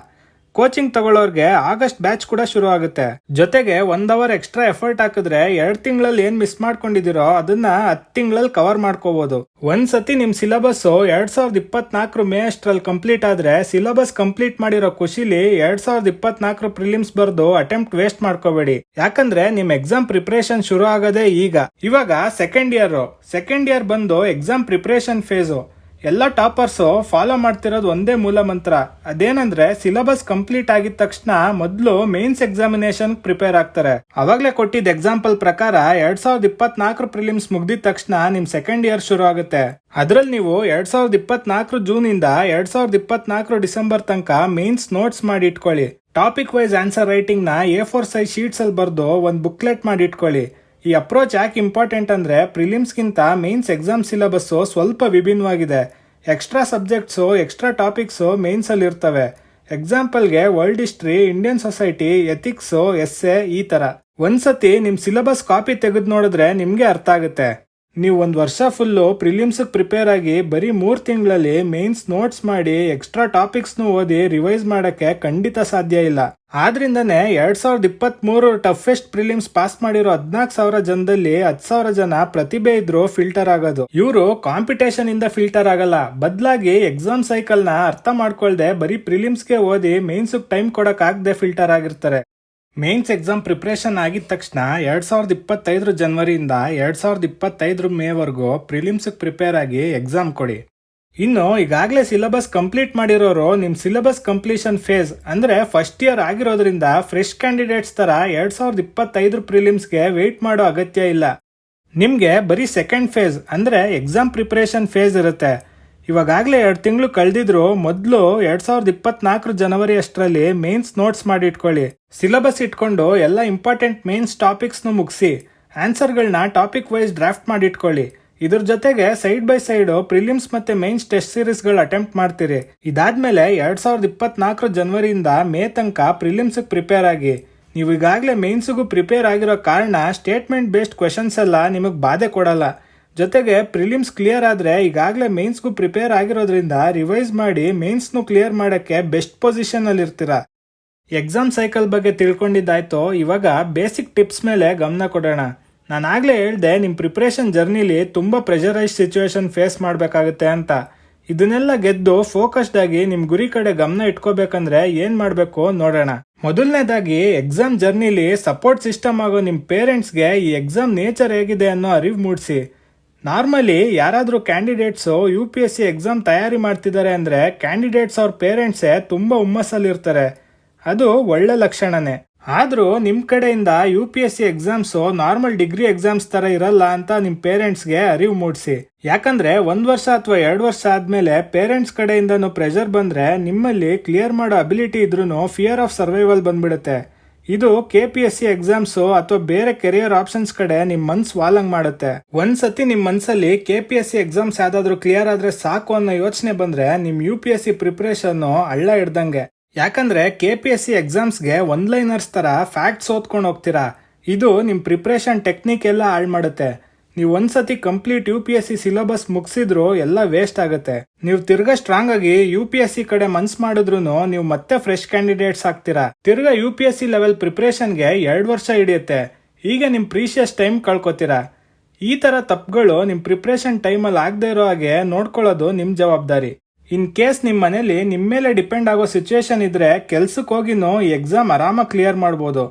ಕೋಚಿಂಗ್ ತಗೊಳ್ಳೋರ್ಗೆ ಆಗಸ್ಟ್ ಬ್ಯಾಚ್ ಕೂಡ ಶುರು ಆಗುತ್ತೆ. ಜೊತೆಗೆ 1 ಅವರ್ ಎಕ್ಸ್ಟ್ರಾ ಎಫರ್ಟ್ ಹಾಕಿದ್ರೆ 2 ತಿಂಗಳಲ್ಲಿ ಏನ್ ಮಿಸ್ ಮಾಡ್ಕೊಂಡಿದಿರೋ ಅದನ್ನ 10 ತಿಂಗಳಲ್ಲಿ ಕವರ್ ಮಾಡ್ಕೋಬಹುದು. ಒಂದ್ಸತಿ ನಿಮ್ ಸಿಲೆಬಸ್ 2024 ಮೇ ಅಷ್ಟ್ರಲ್ಲಿ ಕಂಪ್ಲೀಟ್ ಆದ್ರೆ ಸಿಲೆಬಸ್ ಕಂಪ್ಲೀಟ್ ಮಾಡಿರೋ ಖುಷಿಲಿ 2024 ಪ್ರಿಲಿಮ್ಸ್ ಬರ್ದು ಅಟೆಂಪ್ಟ್ ವೇಸ್ಟ್ ಮಾಡ್ಕೋಬೇಡಿ. ಯಾಕಂದ್ರೆ ನಿಮ್ ಎಕ್ಸಾಮ್ ಪ್ರಿಪರೇಷನ್ ಶುರು ಆಗೋದೇ ಈಗ. ಇವಾಗ ಸೆಕೆಂಡ್ ಇಯರ್ ಬಂದು ಎಕ್ಸಾಮ್ ಪ್ರಿಪರೇಷನ್ ಫೇಸು. ಎಲ್ಲ ಟಾಪರ್ಸು ಫಾಲೋ ಮಾಡ್ತಿರೋದು ಒಂದೇ ಮೂಲ ಮಂತ್ರ. ಅದೇನಂದ್ರೆ ಸಿಲೆಬಸ್ ಕಂಪ್ಲೀಟ್ ಆಗಿದ ತಕ್ಷಣ ಮೊದಲು ಮೇನ್ಸ್ ಎಕ್ಸಾಮಿನೇಷನ್ ಪ್ರಿಪೇರ್ ಆಗ್ತಾರೆ. ಅವಾಗ್ಲೇ ಕೊಟ್ಟಿದ್ದ ಎಕ್ಸಾಂಪಲ್ ಪ್ರಕಾರ 2024 ಪ್ರಿಲಿಮ್ಸ್ ಮುಗ್ದಿದ ತಕ್ಷಣ ನಿಮ್ ಸೆಕೆಂಡ್ ಇಯರ್ ಶುರು ಆಗುತ್ತೆ. ಅದ್ರಲ್ಲಿ ನೀವು 2024 ಜೂನ್ ಇಂದ 2024 ಡಿಸೆಂಬರ್ ತನಕ ಮೇನ್ಸ್ ನೋಟ್ಸ್ ಮಾಡಿ ಇಟ್ಕೊಳ್ಳಿ. ಟಾಪಿಕ್ ವೈಸ್ ಆನ್ಸರ್ ರೈಟಿಂಗ್ ನ A4 ಸೈಜ್ ಶೀಟ್ಸ್ ಅಲ್ಲಿ ಬರ್ದು ಒಂದು ಬುಕ್ಲೆಟ್ ಮಾಡಿ ಇಟ್ಕೊಳ್ಳಿ. ಈ ಅಪ್ರೋಚ್ ಯಾಕೆ ಇಂಪಾರ್ಟೆಂಟ್ ಅಂದ್ರೆ ಪ್ರಿಲಿಮ್ಸ್ಗಿಂತ ಮೇನ್ಸ್ ಎಕ್ಸಾಮ್ ಸಿಲೆಬಸ್ ಸ್ವಲ್ಪ ವಿಭಿನ್ನವಾಗಿದೆ. Extra subjects, extra topics mains ಅಲ್ಲಿ ಇರ್ತವೆ. ಎಕ್ಸಾಂಪಲ್ಗೆ world history, Indian society, ethics, essay ಈ ತರ. ಒಂದ್ಸತಿ ನಿಮ್ ಸಿಲೆಬಸ್ ಕಾಪಿ ತೆಗೆದು ನೋಡಿದ್ರೆ ನಿಮ್ಗೆ ಅರ್ಥ ಆಗುತ್ತೆ. ನೀವು 1 ವರ್ಷ ಫುಲ್ಲು ಪ್ರಿಲಿಮ್ಸ್ ಪ್ರಿಪೇರ್ ಆಗಿ ಬರೀ 3 ತಿಂಗಳಲ್ಲಿ ಮೇನ್ಸ್ ನೋಟ್ಸ್ ಮಾಡಿ ಎಕ್ಸ್ಟ್ರಾ ಟಾಪಿಕ್ಸ್ನು ಓದಿ ರಿವೈಸ್ ಮಾಡಕ್ಕೆ ಖಂಡಿತ ಸಾಧ್ಯ ಇಲ್ಲ. ಆದ್ರಿಂದನೇ 2023 ಟಫೆಸ್ಟ್ ಪ್ರಿಲಿಮ್ಸ್ ಪಾಸ್ ಮಾಡಿರೋ 14,000 ಜನದಲ್ಲಿ 10,000 ಜನ ಪ್ರತಿಭೆ ಇದ್ರು ಫಿಲ್ಟರ್ ಆಗೋದು. ಇವರು ಕಾಂಪಿಟೇಷನ್ ಇಂದ ಫಿಲ್ಟರ್ ಆಗಲ್ಲ, ಬದಲಾಗಿ ಎಕ್ಸಾಮ್ ಸೈಕಲ್ ನ ಅರ್ಥ ಮಾಡ್ಕೊಳ್ದೆ ಬರೀ ಪ್ರಿಲಿಮ್ಸ್ಗೆ ಓದಿ ಮೇನ್ಸ್ ಟೈಮ್ ಕೊಡಕ್ ಆಗದೆ ಫಿಲ್ಟರ್ ಆಗಿರ್ತಾರೆ. ಮೇನ್ಸ್ ಎಕ್ಸಾಮ್ ಪ್ರಿಪರೇಷನ್ ಆಗಿದ ತಕ್ಷಣ 2025 ಜನವರಿಯಿಂದ 2025 ಮೇವರೆಗೂ ಪ್ರಿಲಿಮ್ಸ್ ಪ್ರಿಪೇರ್ ಆಗಿ ಎಕ್ಸಾಮ್ ಕೊಡಿ. ಇನ್ನು ಈಗಾಗಲೇ ಸಿಲೆಬಸ್ ಕಂಪ್ಲೀಟ್ ಮಾಡಿರೋರು ನಿಮ್ ಸಿಲೆಬಸ್ ಕಂಪ್ಲೀಷನ್ ಫೇಸ್ ಅಂದ್ರೆ ಫಸ್ಟ್ ಇಯರ್ ಆಗಿರೋದ್ರಿಂದ ಫ್ರೆಶ್ ಕ್ಯಾಂಡಿಡೇಟ್ಸ್ ತರ 2025 ಪ್ರಿಲಿಮ್ಸ್ಗೆ ವೇಟ್ ಮಾಡೋ ಅಗತ್ಯ ಇಲ್ಲ. ನಿಮ್ಗೆ ಬರೀ ಸೆಕೆಂಡ್ ಫೇಸ್ ಅಂದ್ರೆ ಎಕ್ಸಾಮ್ ಪ್ರಿಪರೇಷನ್ ಫೇಸ್ ಇರುತ್ತೆ. ಇವಾಗಲೇ 2 ತಿಂಗಳು ಕಳೆದಿದ್ರು ಮೊದಲು 2024 ಜನವರಿ ಅಷ್ಟರಲ್ಲಿ ಮೇನ್ಸ್ ನೋಟ್ಸ್ ಮಾಡಿ ಇಟ್ಕೊಳ್ಳಿ. ಸಿಲೆಬಸ್ ಇಟ್ಕೊಂಡು ಎಲ್ಲ ಇಂಪಾರ್ಟೆಂಟ್ ಮೇನ್ಸ್ ಟಾಪಿಕ್ಸ್ನು ಮುಗಿಸಿ ಆನ್ಸರ್ಗಳನ್ನ ಟಾಪಿಕ್ ವೈಸ್ ಡ್ರಾಫ್ಟ್ ಮಾಡಿ ಇಟ್ಕೊಳ್ಳಿ. ಇದ್ರ ಜೊತೆಗೆ ಸೈಡ್ ಬೈ ಸೈಡ್ ಪ್ರಿಲಿಮ್ಸ್ ಮತ್ತೆ ಮೇನ್ಸ್ ಟೆಸ್ಟ್ ಸೀರೀಸ್ಗಳು ಅಟೆಂಪ್ಟ್ ಮಾಡ್ತೀರಿ. ಇದಾದ್ಮೇಲೆ 2024 ಜನವರಿಯಿಂದ ಮೇ ತನಕ ಪ್ರಿಲಿಮ್ಸ್ ಪ್ರಿಪೇರ್ ಆಗಿ. ನೀವು ಈಗಾಗಲೇ ಮೇನ್ಸ್ಗೂ ಪ್ರಿಪೇರ್ ಆಗಿರೋ ಕಾರಣ ಸ್ಟೇಟ್ಮೆಂಟ್ ಬೇಸ್ಡ್ ಕ್ವೆಶನ್ಸ್ ಎಲ್ಲ ನಿಮಗೆ ಬಾಧೆ ಕೊಡಲ್ಲ. ಜೊತೆಗೆ ಪ್ರಿಲಿಮ್ಸ್ ಕ್ಲಿಯರ್ ಆದ್ರೆ ಈಗಾಗಲೇ ಮೇನ್ಸ್ಗೂ ಪ್ರಿಪೇರ್ ಆಗಿರೋದ್ರಿಂದ ರಿವೈಸ್ ಮಾಡಿ ಮೇನ್ಸ್ನು ಕ್ಲಿಯರ್ ಮಾಡಕ್ಕೆ ಬೆಸ್ಟ್ ಪೊಸಿಷನ್ ಅಲ್ಲಿ ಇರ್ತೀರಾ. ಎಕ್ಸಾಮ್ ಸೈಕಲ್ ಬಗ್ಗೆ ತಿಳ್ಕೊಂಡಿದ್ದಾಯ್ತು. ಇವಾಗ ಬೇಸಿಕ್ ಟಿಪ್ಸ್ ಮೇಲೆ ಗಮನ ಕೊಡೋಣ. ನಾನು ಆಗ್ಲೇ ಹೇಳ್ದೆ ನಿಮ್ಮ ಪ್ರಿಪ್ರೇಷನ್ ಜರ್ನಿಲಿ ತುಂಬಾ ಪ್ರೆಷರೈಸ್ ಸಿಚುವೇಶನ್ ಫೇಸ್ ಮಾಡಬೇಕಾಗುತ್ತೆ ಅಂತ. ಇದನ್ನೆಲ್ಲ ಗೆದ್ದು ಫೋಕಸ್ಡ್ ಆಗಿ ನಿಮ್ ಗುರಿ ಕಡೆ ಗಮನ ಇಟ್ಕೋಬೇಕಂದ್ರೆ ಏನ್ ಮಾಡ್ಬೇಕು ನೋಡೋಣ. ಮೊದಲನೇದಾಗಿ ಎಕ್ಸಾಮ್ ಜರ್ನಿಲಿ ಸಪೋರ್ಟ್ ಸಿಸ್ಟಮ್ ಆಗೋ ನಿಮ್ ಪೇರೆಂಟ್ಸ್ಗೆ ಈ ಎಕ್ಸಾಮ್ ನೇಚರ್ ಹೇಗಿದೆ ಅನ್ನೋ ಅರಿವು ಮೂಡಿಸಿ. ನಾರ್ಮಲಿ ಯಾರಾದ್ರೂ ಕ್ಯಾಂಡಿಡೇಟ್ಸ್ UPSC ಎಕ್ಸಾಮ್ ತಯಾರಿ ಮಾಡ್ತಿದ್ದಾರೆ ಅಂದ್ರೆ ಕ್ಯಾಂಡಿಡೇಟ್ಸ್ ಅವ್ರ ಪೇರೆಂಟ್ಸೇ ತುಂಬಾ ಹುಮ್ಮಸ್ಸಲ್ಲಿರ್ತಾರೆ. ಅದು ಒಳ್ಳೆ ಲಕ್ಷಣನೇ. ಆದ್ರೂ ನಿಮ್ ಕಡೆಯಿಂದ UPSC exams normal degree exams ತರ ಇರಲ್ಲ ಅಂತ ನಿಮ್ ಪೇರೆಂಟ್ಸ್ಗೆ ಅರಿವು ಮೂಡಿಸಿ. ಯಾಕಂದ್ರೆ 1 ವರ್ಷ ಅಥವಾ 2 ವರ್ಷ ಆದ್ಮೇಲೆ ಪೇರೆಂಟ್ಸ್ ಕಡೆಯಿಂದನೂ ಪ್ರೆಷರ್ ಬಂದ್ರೆ ನಿಮ್ಮಲ್ಲಿ ಕ್ಲಿಯರ್ ಮಾಡೋ ಅಬಿಲಿಟಿ ಇದ್ರೂ ಫಿಯರ್ ಆಫ್ ಸರ್ವೈವಲ್ ಬಂದ್ಬಿಡುತ್ತೆ. ಇದು KPSC ಎಕ್ಸಾಮ್ಸ್ ಅಥವಾ ಬೇರೆ ಕೆರಿಯರ್ ಆಪ್ಷನ್ಸ್ ಕಡೆ ನಿಮ್ ಮನ್ಸ್ ವಾಲಂಗ್ ಮಾಡುತ್ತೆ. ಒಂದ್ಸತಿ ನಿಮ್ ಮನ್ಸಲ್ಲಿ KPSC ಎಕ್ಸಾಮ್ಸ್ ಯಾವ್ದಾದ್ರು ಕ್ಲಿಯರ್ ಆದ್ರೆ ಸಾಕು ಅನ್ನೋ ಯೋಚನೆ ಬಂದ್ರೆ ನಿಮ್ UPSC ಪ್ರಿಪರೇಷನ್ ಹಳ್ಳ ಹಿಡ್ದಂಗೆ. ಯಾಕಂದ್ರೆ KPSC ಎಕ್ಸಾಮ್ಸ್ಗೆ ಒನ್ ಲೈನರ್ಸ್ ತರ ಫ್ಯಾಕ್ಟ್ಸ್ ಓದ್ಕೊಂಡು ಹೋಗ್ತೀರಾ. ಇದು ನಿಮ್ ಪ್ರಿಪರೇಷನ್ ಟೆಕ್ನಿಕ್ ಎಲ್ಲ ಹಾಳು ಮಾಡುತ್ತೆ. ನೀವು ಒಂದ್ಸತಿ ಕಂಪ್ಲೀಟ್ UPSC ಸಿಲೆಬಸ್ ಮುಗಿಸಿದ್ರು ಎಲ್ಲ ವೇಸ್ಟ್ ಆಗುತ್ತೆ. ನೀವು ತಿರ್ಗಾ ಸ್ಟ್ರಾಂಗ್ ಆಗಿ UPSC ಕಡೆ ಮನ್ಸ್ ಮಾಡಿದ್ರು ನೀವು ಮತ್ತೆ ಫ್ರೆಶ್ ಕ್ಯಾಂಡಿಡೇಟ್ಸ್ ಆಗ್ತೀರಾ. ತಿರ್ಗಾ UPSC ಲೆವೆಲ್ ಪ್ರಿಪರೇಷನ್ಗೆ 2 ವರ್ಷ ಹಿಡಿಯುತ್ತೆ. ಈಗ ನಿಮ್ ಪ್ರೀಶಿಯಸ್ ಟೈಮ್ ಕಳ್ಕೊತೀರಾ. ಈ ತರ ತಪ್ಪುಗಳು ನಿಮ್ ಪ್ರಿಪರೇಷನ್ ಟೈಮಲ್ಲಿ ಆಗದೆ ಇರೋ ಹಾಗೆ ನೋಡ್ಕೊಳ್ಳೋದು ನಿಮ್ ಜವಾಬ್ದಾರಿ. ಇನ್ ಕೇಸ್ ನಿಮ್ ಮನೇಲಿ ನಿಮ್ ಮೇಲೆ ಡಿಪೆಂಡ್ ಆಗೋ ಸಿಚುವೇಶನ್ ಇದ್ರೆ ಕೆಲ್ಸಕ್ಕೆ ಹೋಗಿನೂ ಈ ಎಕ್ಸಾಮ್ ಆರಾಮಾಗಿ ಕ್ಲಿಯರ್ ಮಾಡ್ಬೋದು.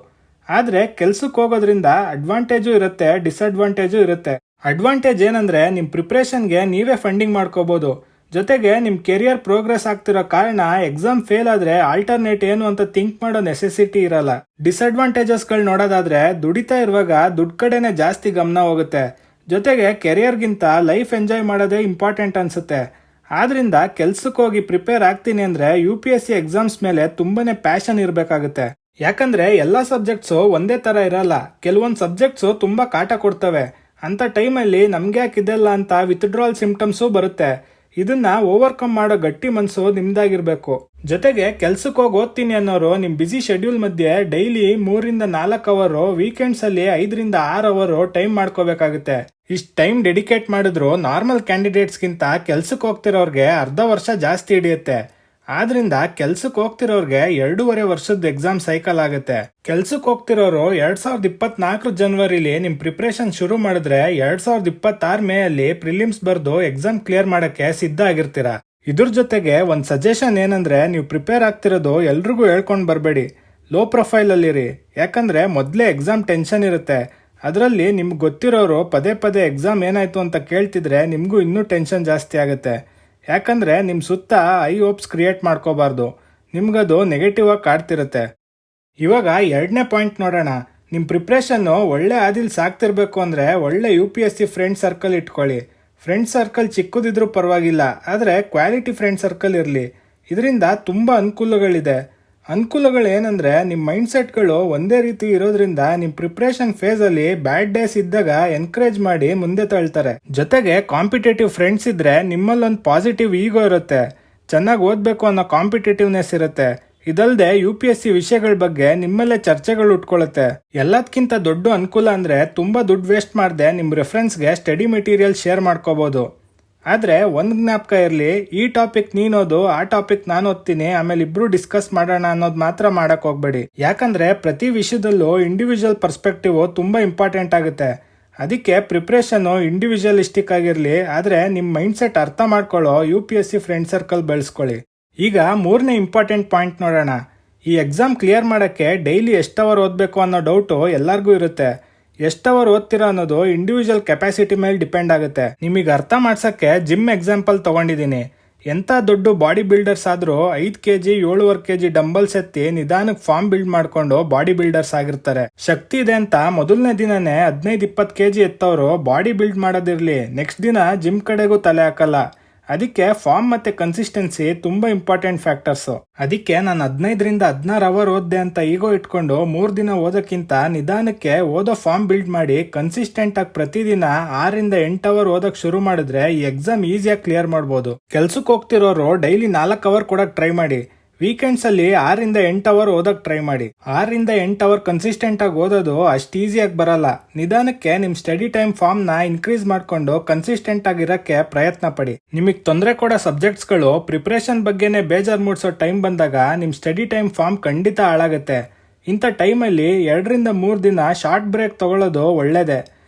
ಆದ್ರೆ ಕೆಲ್ಸಕ್ಕೆ ಹೋಗೋದ್ರಿಂದ ಅಡ್ವಾಂಟೇಜು ಇರುತ್ತೆ, ಡಿಸ್ಅಡ್ವಾಂಟೇಜು ಇರುತ್ತೆ. ಅಡ್ವಾಂಟೇಜ್ ಏನಂದ್ರೆ ನಿಮ್ ಪ್ರಿಪರೇಷನ್ಗೆ ನೀವೇ ಫಂಡಿಂಗ್ ಮಾಡ್ಕೋಬಹುದು. ಜೊತೆಗೆ ನಿಮ್ ಕೆರಿಯರ್ ಪ್ರೋಗ್ರೆಸ್ ಆಗ್ತಿರೋ ಕಾರಣ ಎಕ್ಸಾಮ್ ಫೇಲ್ ಆದ್ರೆ ಆಲ್ಟರ್ನೇಟ್ ಏನು ಅಂತ ಥಿಂಕ್ ಮಾಡೋ ನೆಸೆಸಿಟಿ ಇರಲ್ಲ. ಡಿಸ್ಅಡ್ವಾಂಟೇಜಸ್ ಗಳು ನೋಡೋದಾದ್ರೆ ದುಡಿತಾ ಇರುವಾಗ ದುಡ್ಡು ಕಡೆನೆ ಜಾಸ್ತಿ ಗಮನ ಹೋಗುತ್ತೆ. ಜೊತೆಗೆ ಕೆರಿಯರ್ಗಿಂತ ಲೈಫ್ ಎಂಜಾಯ್ ಮಾಡೋದೇ ಇಂಪಾರ್ಟೆಂಟ್ ಅನ್ಸುತ್ತೆ. ಆದ್ರಿಂದ ಕೆಲ್ಸಕ್ಕೆ ಹೋಗಿ ಪ್ರಿಪೇರ್ ಆಗ್ತೀನಿ ಅಂದ್ರೆ UPSC ಎಕ್ಸಾಮ್ಸ್ ಮೇಲೆ ತುಂಬಾನೇ ಪ್ಯಾಷನ್ ಇರಬೇಕಾಗುತ್ತೆ. ಯಾಕಂದ್ರೆ ಎಲ್ಲಾ ಸಬ್ಜೆಕ್ಟ್ಸು ಒಂದೇ ತರ ಇರಲ್ಲ. ಕೆಲವೊಂದು ಸಬ್ಜೆಕ್ಟ್ಸು ತುಂಬಾ ಕಾಟ ಕೊಡ್ತವೆ. ಅಂತ ಟೈಮಲ್ಲಿ ನಮ್ಗೆ ಯಾಕಿದೆಲ್ಲ ಅಂತ ವಿತ್ಡ್ರಾಲ್ ಸಿಂಪ್ಟಮ್ಸು ಬರುತ್ತೆ. ಇದನ್ನ ಓವರ್ಕಮ್ ಮಾಡೋ ಗಟ್ಟಿ ಮನ್ಸು ನಿಮ್ದಾಗಿರ್ಬೇಕು. ಜೊತೆಗೆ ಕೆಲ್ಸಕ್ಕೆ ಹೋಗಿ ಓದ್ತೀನಿ ಅನ್ನೋರು ನಿಮ್ ಬಿಸಿ ಶೆಡ್ಯೂಲ್ ಮಧ್ಯೆ ಡೈಲಿ 3 ರಿಂದ 4 ಅವರ್, ವೀಕೆಂಡ್ಸ್ ಅಲ್ಲಿ 5 ರಿಂದ 6 ಅವರ್ ಟೈಮ್ ಮಾಡ್ಕೋಬೇಕಾಗುತ್ತೆ. ಇಷ್ಟು ಟೈಮ್ ಡೆಡಿಕೇಟ್ ಮಾಡಿದ್ರು ನಾರ್ಮಲ್ ಕ್ಯಾಂಡಿಡೇಟ್ಸ್ಗಿಂತ ಕೆಲ್ಸಕ್ಕೆ ಹೋಗ್ತಿರೋರ್ಗೆ ಅರ್ಧ ವರ್ಷ ಜಾಸ್ತಿ ಹಿಡಿಯುತ್ತೆ. ಆದ್ರಿಂದ ಕೆಲ್ಸಕ್ಕೆ ಹೋಗ್ತಿರೋರ್ಗೆ 2.5 ವರ್ಷದ ಎಕ್ಸಾಮ್ ಸೈಕಲ್ ಆಗುತ್ತೆ. ಕೆಲ್ಸಕ್ಕೆ ಹೋಗ್ತಿರೋರು 2024 ಜನವರಿಲಿ ನಿಮ್ ಪ್ರಿಪರೇಷನ್ ಶುರು ಮಾಡಿದ್ರೆ 2026 ಮೇ ಅಲ್ಲಿ ಪ್ರಿಲಿಮ್ಸ್ ಬರ್ದು ಎಕ್ಸಾಮ್ ಕ್ಲಿಯರ್ ಮಾಡಕ್ಕೆ ಸಿದ್ಧ ಆಗಿರ್ತೀರಾ. ಇದ್ರ ಜೊತೆಗೆ ಒಂದ್ ಸಜೆಷನ್ ಏನಂದ್ರೆ ನೀವು ಪ್ರಿಪೇರ್ ಆಗ್ತಿರೋದು ಎಲ್ರಿಗೂ ಹೇಳ್ಕೊಂಡ್ ಬರ್ಬೇಡಿ. Low profile ಅಲ್ಲಿರಿ. ಯಾಕಂದ್ರೆ ಮೊದ್ಲೇ ಎಕ್ಸಾಮ್ ಟೆನ್ಷನ್ ಇರುತ್ತೆ. ಅದರಲ್ಲಿ ನಿಮ್ಗೆ ಗೊತ್ತಿರೋರು ಪದೇ ಪದೇ ಎಕ್ಸಾಮ್ ಏನಾಯ್ತು ಅಂತ ಕೇಳ್ತಿದ್ರೆ ನಿಮ್ಗೂ ಇನ್ನೂ ಟೆನ್ಷನ್ ಜಾಸ್ತಿ ಆಗುತ್ತೆ. ಯಾಕಂದ್ರೆ ನಿಮ್ ಸುತ್ತ ಐ ಹೋಪ್ಸ್ ಕ್ರಿಯೇಟ್ ಮಾಡ್ಕೋಬಾರ್ದು. ನಿಮ್ಗದು ನೆಗೆಟಿವ್ ಆಗಿ ಕಾಡ್ತಿರುತ್ತೆ. ಇವಾಗ 2ನೇ ಪಾಯಿಂಟ್ ನೋಡೋಣ. ನಿಮ್ ಪ್ರಿಪ್ರೇಷನ್ ಒಳ್ಳೆ ಆದಿಲ್ ಸಾಕ್ತಿರ್ಬೇಕು ಅಂದ್ರೆ ಒಳ್ಳೆ UPSC ಫ್ರೆಂಡ್ ಸರ್ಕಲ್ ಇಟ್ಕೊಳ್ಳಿ. ಫ್ರೆಂಡ್ ಸರ್ಕಲ್ ಚಿಕ್ಕದಿದ್ರೂ ಪರವಾಗಿಲ್ಲ, ಆದ್ರೆ ಕ್ವಾಲಿಟಿ ಫ್ರೆಂಡ್ ಸರ್ಕಲ್ ಇರಲಿ. ಇದರಿಂದ ತುಂಬಾ ಅನುಕೂಲಗಳಿದೆ. ಅನುಕೂಲಗಳು ಏನಂದ್ರೆ ನಿಮ್ ಮೈಂಡ್ ಸೆಟ್ಗಳು ಒಂದೇ ರೀತಿ ಇರೋದ್ರಿಂದ ನಿಮ್ ಪ್ರಿಪರೇಷನ್ ಫೇಸ್ ಅಲ್ಲಿ ಬ್ಯಾಡ್ ಡೇಸ್ ಇದ್ದಾಗ ಎನ್ಕರೇಜ್ ಮಾಡಿ ಮುಂದೆ ತಳ್ತಾರೆ. ಜೊತೆಗೆ ಕಾಂಪಿಟೇಟಿವ್ ಫ್ರೆಂಡ್ಸ್ ಇದ್ರೆ ನಿಮ್ಮಲ್ಲೊಂದು ಪಾಸಿಟಿವ್ ಈಗೋ ಇರುತ್ತೆ. ಚೆನ್ನಾಗಿ ಓದ್ಬೇಕು ಅನ್ನೋ ಕಾಂಪಿಟೇಟಿವ್ನೆಸ್ ಇರುತ್ತೆ. ಇದಲ್ದೆ UPSC ವಿಷಯಗಳ ಬಗ್ಗೆ ನಿಮ್ಮಲ್ಲೇ ಚರ್ಚೆಗಳು ಉಟ್ಕೊಳ್ಳುತ್ತೆ. ಎಲ್ಲದಕ್ಕಿಂತ ದೊಡ್ಡ ಅನುಕೂಲ ಅಂದ್ರೆ ತುಂಬಾ ದುಡ್ಡು ವೇಸ್ಟ್ ಮಾಡದೆ ನಿಮ್ ರೆಫರೆನ್ಸ್ಗೆ ಸ್ಟಡಿ ಮೆಟೀರಿಯಲ್ ಶೇರ್ ಮಾಡ್ಕೋಬಹುದು. ಆದ್ರೆ ಒಂದ್ ಜ್ಞಾಪಕ ಇರ್ಲಿ, ಈ ಟಾಪಿಕ್ ನೀನೋದು, ಆ ಟಾಪಿಕ್ ನಾನು ಓದ್ತೀನಿ, ಆಮೇಲೆ ಇಬ್ರು ಡಿಸ್ಕಸ್ ಮಾಡೋಣ ಅನ್ನೋದು ಮಾತ್ರ ಮಾಡಕ್ ಹೋಗ್ಬೇಡಿ. ಯಾಕಂದ್ರೆ ಪ್ರತಿ ವಿಷಯದಲ್ಲೂ ಇಂಡಿವಿಜುವಲ್ ಪರ್ಸ್ಪೆಕ್ಟಿವ್ ತುಂಬಾ ಇಂಪಾರ್ಟೆಂಟ್ ಆಗುತ್ತೆ. ಅದಕ್ಕೆ ಪ್ರಿಪ್ರೇಷನ್ ಇಂಡಿವಿಜುವಲಿಸ್ಟಿಕ್ ಆಗಿರ್ಲಿ, ಆದ್ರೆ ನಿಮ್ ಮೈಂಡ್ ಸೆಟ್ ಅರ್ಥ ಮಾಡ್ಕೊಳ್ಳೋ UPSC ಫ್ರೆಂಡ್ ಸರ್ಕಲ್ ಬೆಳೆಸ್ಕೊಳ್ಳಿ. ಈಗ 3ನೇ ಇಂಪಾರ್ಟೆಂಟ್ ಪಾಯಿಂಟ್ ನೋಡೋಣ. ಈ ಎಕ್ಸಾಮ್ ಕ್ಲಿಯರ್ ಮಾಡಕ್ಕೆ ಡೈಲಿ ಎಷ್ಟು ಅವರ್ ಓದಬೇಕು ಅನ್ನೋ ಡೌಟು ಎಲ್ಲರಿಗೂ ಇರುತ್ತೆ. ಎಷ್ಟು ಅವರ್ ಓದ್ತೀರಾ ಅನ್ನೋದು ಇಂಡಿವಿಜುವಲ್ ಕೆಪಾಸಿಟಿ ಮೇಲೆ ಡಿಪೆಂಡ್ ಆಗುತ್ತೆ. ನಿಮಗೆ ಅರ್ಥ ಮಾಡ್ಸಕ್ಕೆ ಜಿಮ್ ಎಕ್ಸಾಂಪಲ್ ತಗೊಂಡಿದ್ದೀನಿ. ಎಂಥ ದೊಡ್ಡ ಬಾಡಿ ಬಿಲ್ಡರ್ಸ್ ಆದ್ರೂ 5 kg 7.5 kg ಡಂಬಲ್ಸ್ ಎತ್ತಿ ನಿಧಾನಕ್ಕೆ ಫಾರ್ಮ್ ಬಿಲ್ಡ್ ಮಾಡ್ಕೊಂಡು ಬಾಡಿ ಬಿಲ್ಡರ್ಸ್ ಆಗಿರ್ತಾರೆ. ಶಕ್ತಿ ಇದೆ ಅಂತ ಮೊದಲನೇ ದಿನನೇ 15-20 kg ಎತ್ತವರು ಬಾಡಿ ಬಿಲ್ಡ್ ಮಾಡೋದಿರ್ಲಿ, ನೆಕ್ಸ್ಟ್ ದಿನ ಜಿಮ್ ಕಡೆಗೂ ತಲೆ ಹಾಕಲ್ಲ. ಅದಕ್ಕೆ ಫಾರ್ಮ್ ಮತ್ತೆ ಕನ್ಸಿಸ್ಟೆನ್ಸಿ ತುಂಬಾ ಇಂಪಾರ್ಟೆಂಟ್ ಫ್ಯಾಕ್ಟರ್ಸ್. ಅದಕ್ಕೆ ನಾನು 15-16 ಅವರ್ ಓದ್ದೆ ಅಂತ ಈಗೋ ಇಟ್ಕೊಂಡು 3 ದಿನ ಓದಕ್ಕಿಂತ ನಿಧಾನಕ್ಕೆ ಓದೋ ಫಾರ್ಮ್ ಬಿಲ್ಡ್ ಮಾಡಿ ಕನ್ಸಿಸ್ಟೆಂಟ್ ಆಗಿ ಪ್ರತಿದಿನ 6-8 ಅವರ್ ಓದಕ್ ಶುರು ಮಾಡಿದ್ರೆ ಈ ಎಕ್ಸಾಮ್ ಈಸಿಯಾಗಿ ಕ್ಲಿಯರ್ ಮಾಡಬಹುದು. ಕೆಲ್ಸಕ್ಕೆ ಹೋಗ್ತಿರೋರು ಡೈಲಿ 4 ಅವರ್ ಕೊಡಕ್ ಟ್ರೈ ಮಾಡಿ. ವೀಕೆಂಡ್ಸ್ ಅಲ್ಲಿ 6-8 ಅವರ್ ಓದಕ್ ಟ್ರೈ ಮಾಡಿ. 6-8 ಅವರ್ ಕನ್ಸಿಸ್ಟೆಂಟ್ ಆಗಿ ಓದೋದು ಅಷ್ಟು ಈಸಿಯಾಗಿ ಬರಲ್ಲ. ನಿಧಾನಕ್ಕೆ ನಿಮ್ ಸ್ಟಡಿ ಟೈಮ್ ಫಾರ್ಮ್ ನ ಇನ್ಕ್ರೀಸ್ ಮಾಡ್ಕೊಂಡು ಕನ್ಸಿಸ್ಟೆಂಟ್ ಆಗಿರಕ್ಕೆ ಪ್ರಯತ್ನ ಪಡಿ. ನಿಮಗ್ ತೊಂದರೆ ಕೊಡೋ ಸಬ್ಜೆಕ್ಟ್ಸ್ ಗಳು ಪ್ರಿಪರೇಷನ್ ಬಗ್ಗೆನೆ ಬೇಜಾರ್ ಮೂಡ್ಸೋ ಟೈಮ್ ಬಂದಾಗ ನಿಮ್ ಸ್ಟಡಿ ಟೈಮ್ ಫಾರ್ಮ್ ಖಂಡಿತ ಹಾಳಾಗುತ್ತೆ. ಇಂಥ ಟೈಮಲ್ಲಿ 2-3 ದಿನ ಶಾರ್ಟ್ ಬ್ರೇಕ್ ತಗೊಳ್ಳೋದು ಒಳ್ಳೇದೇ.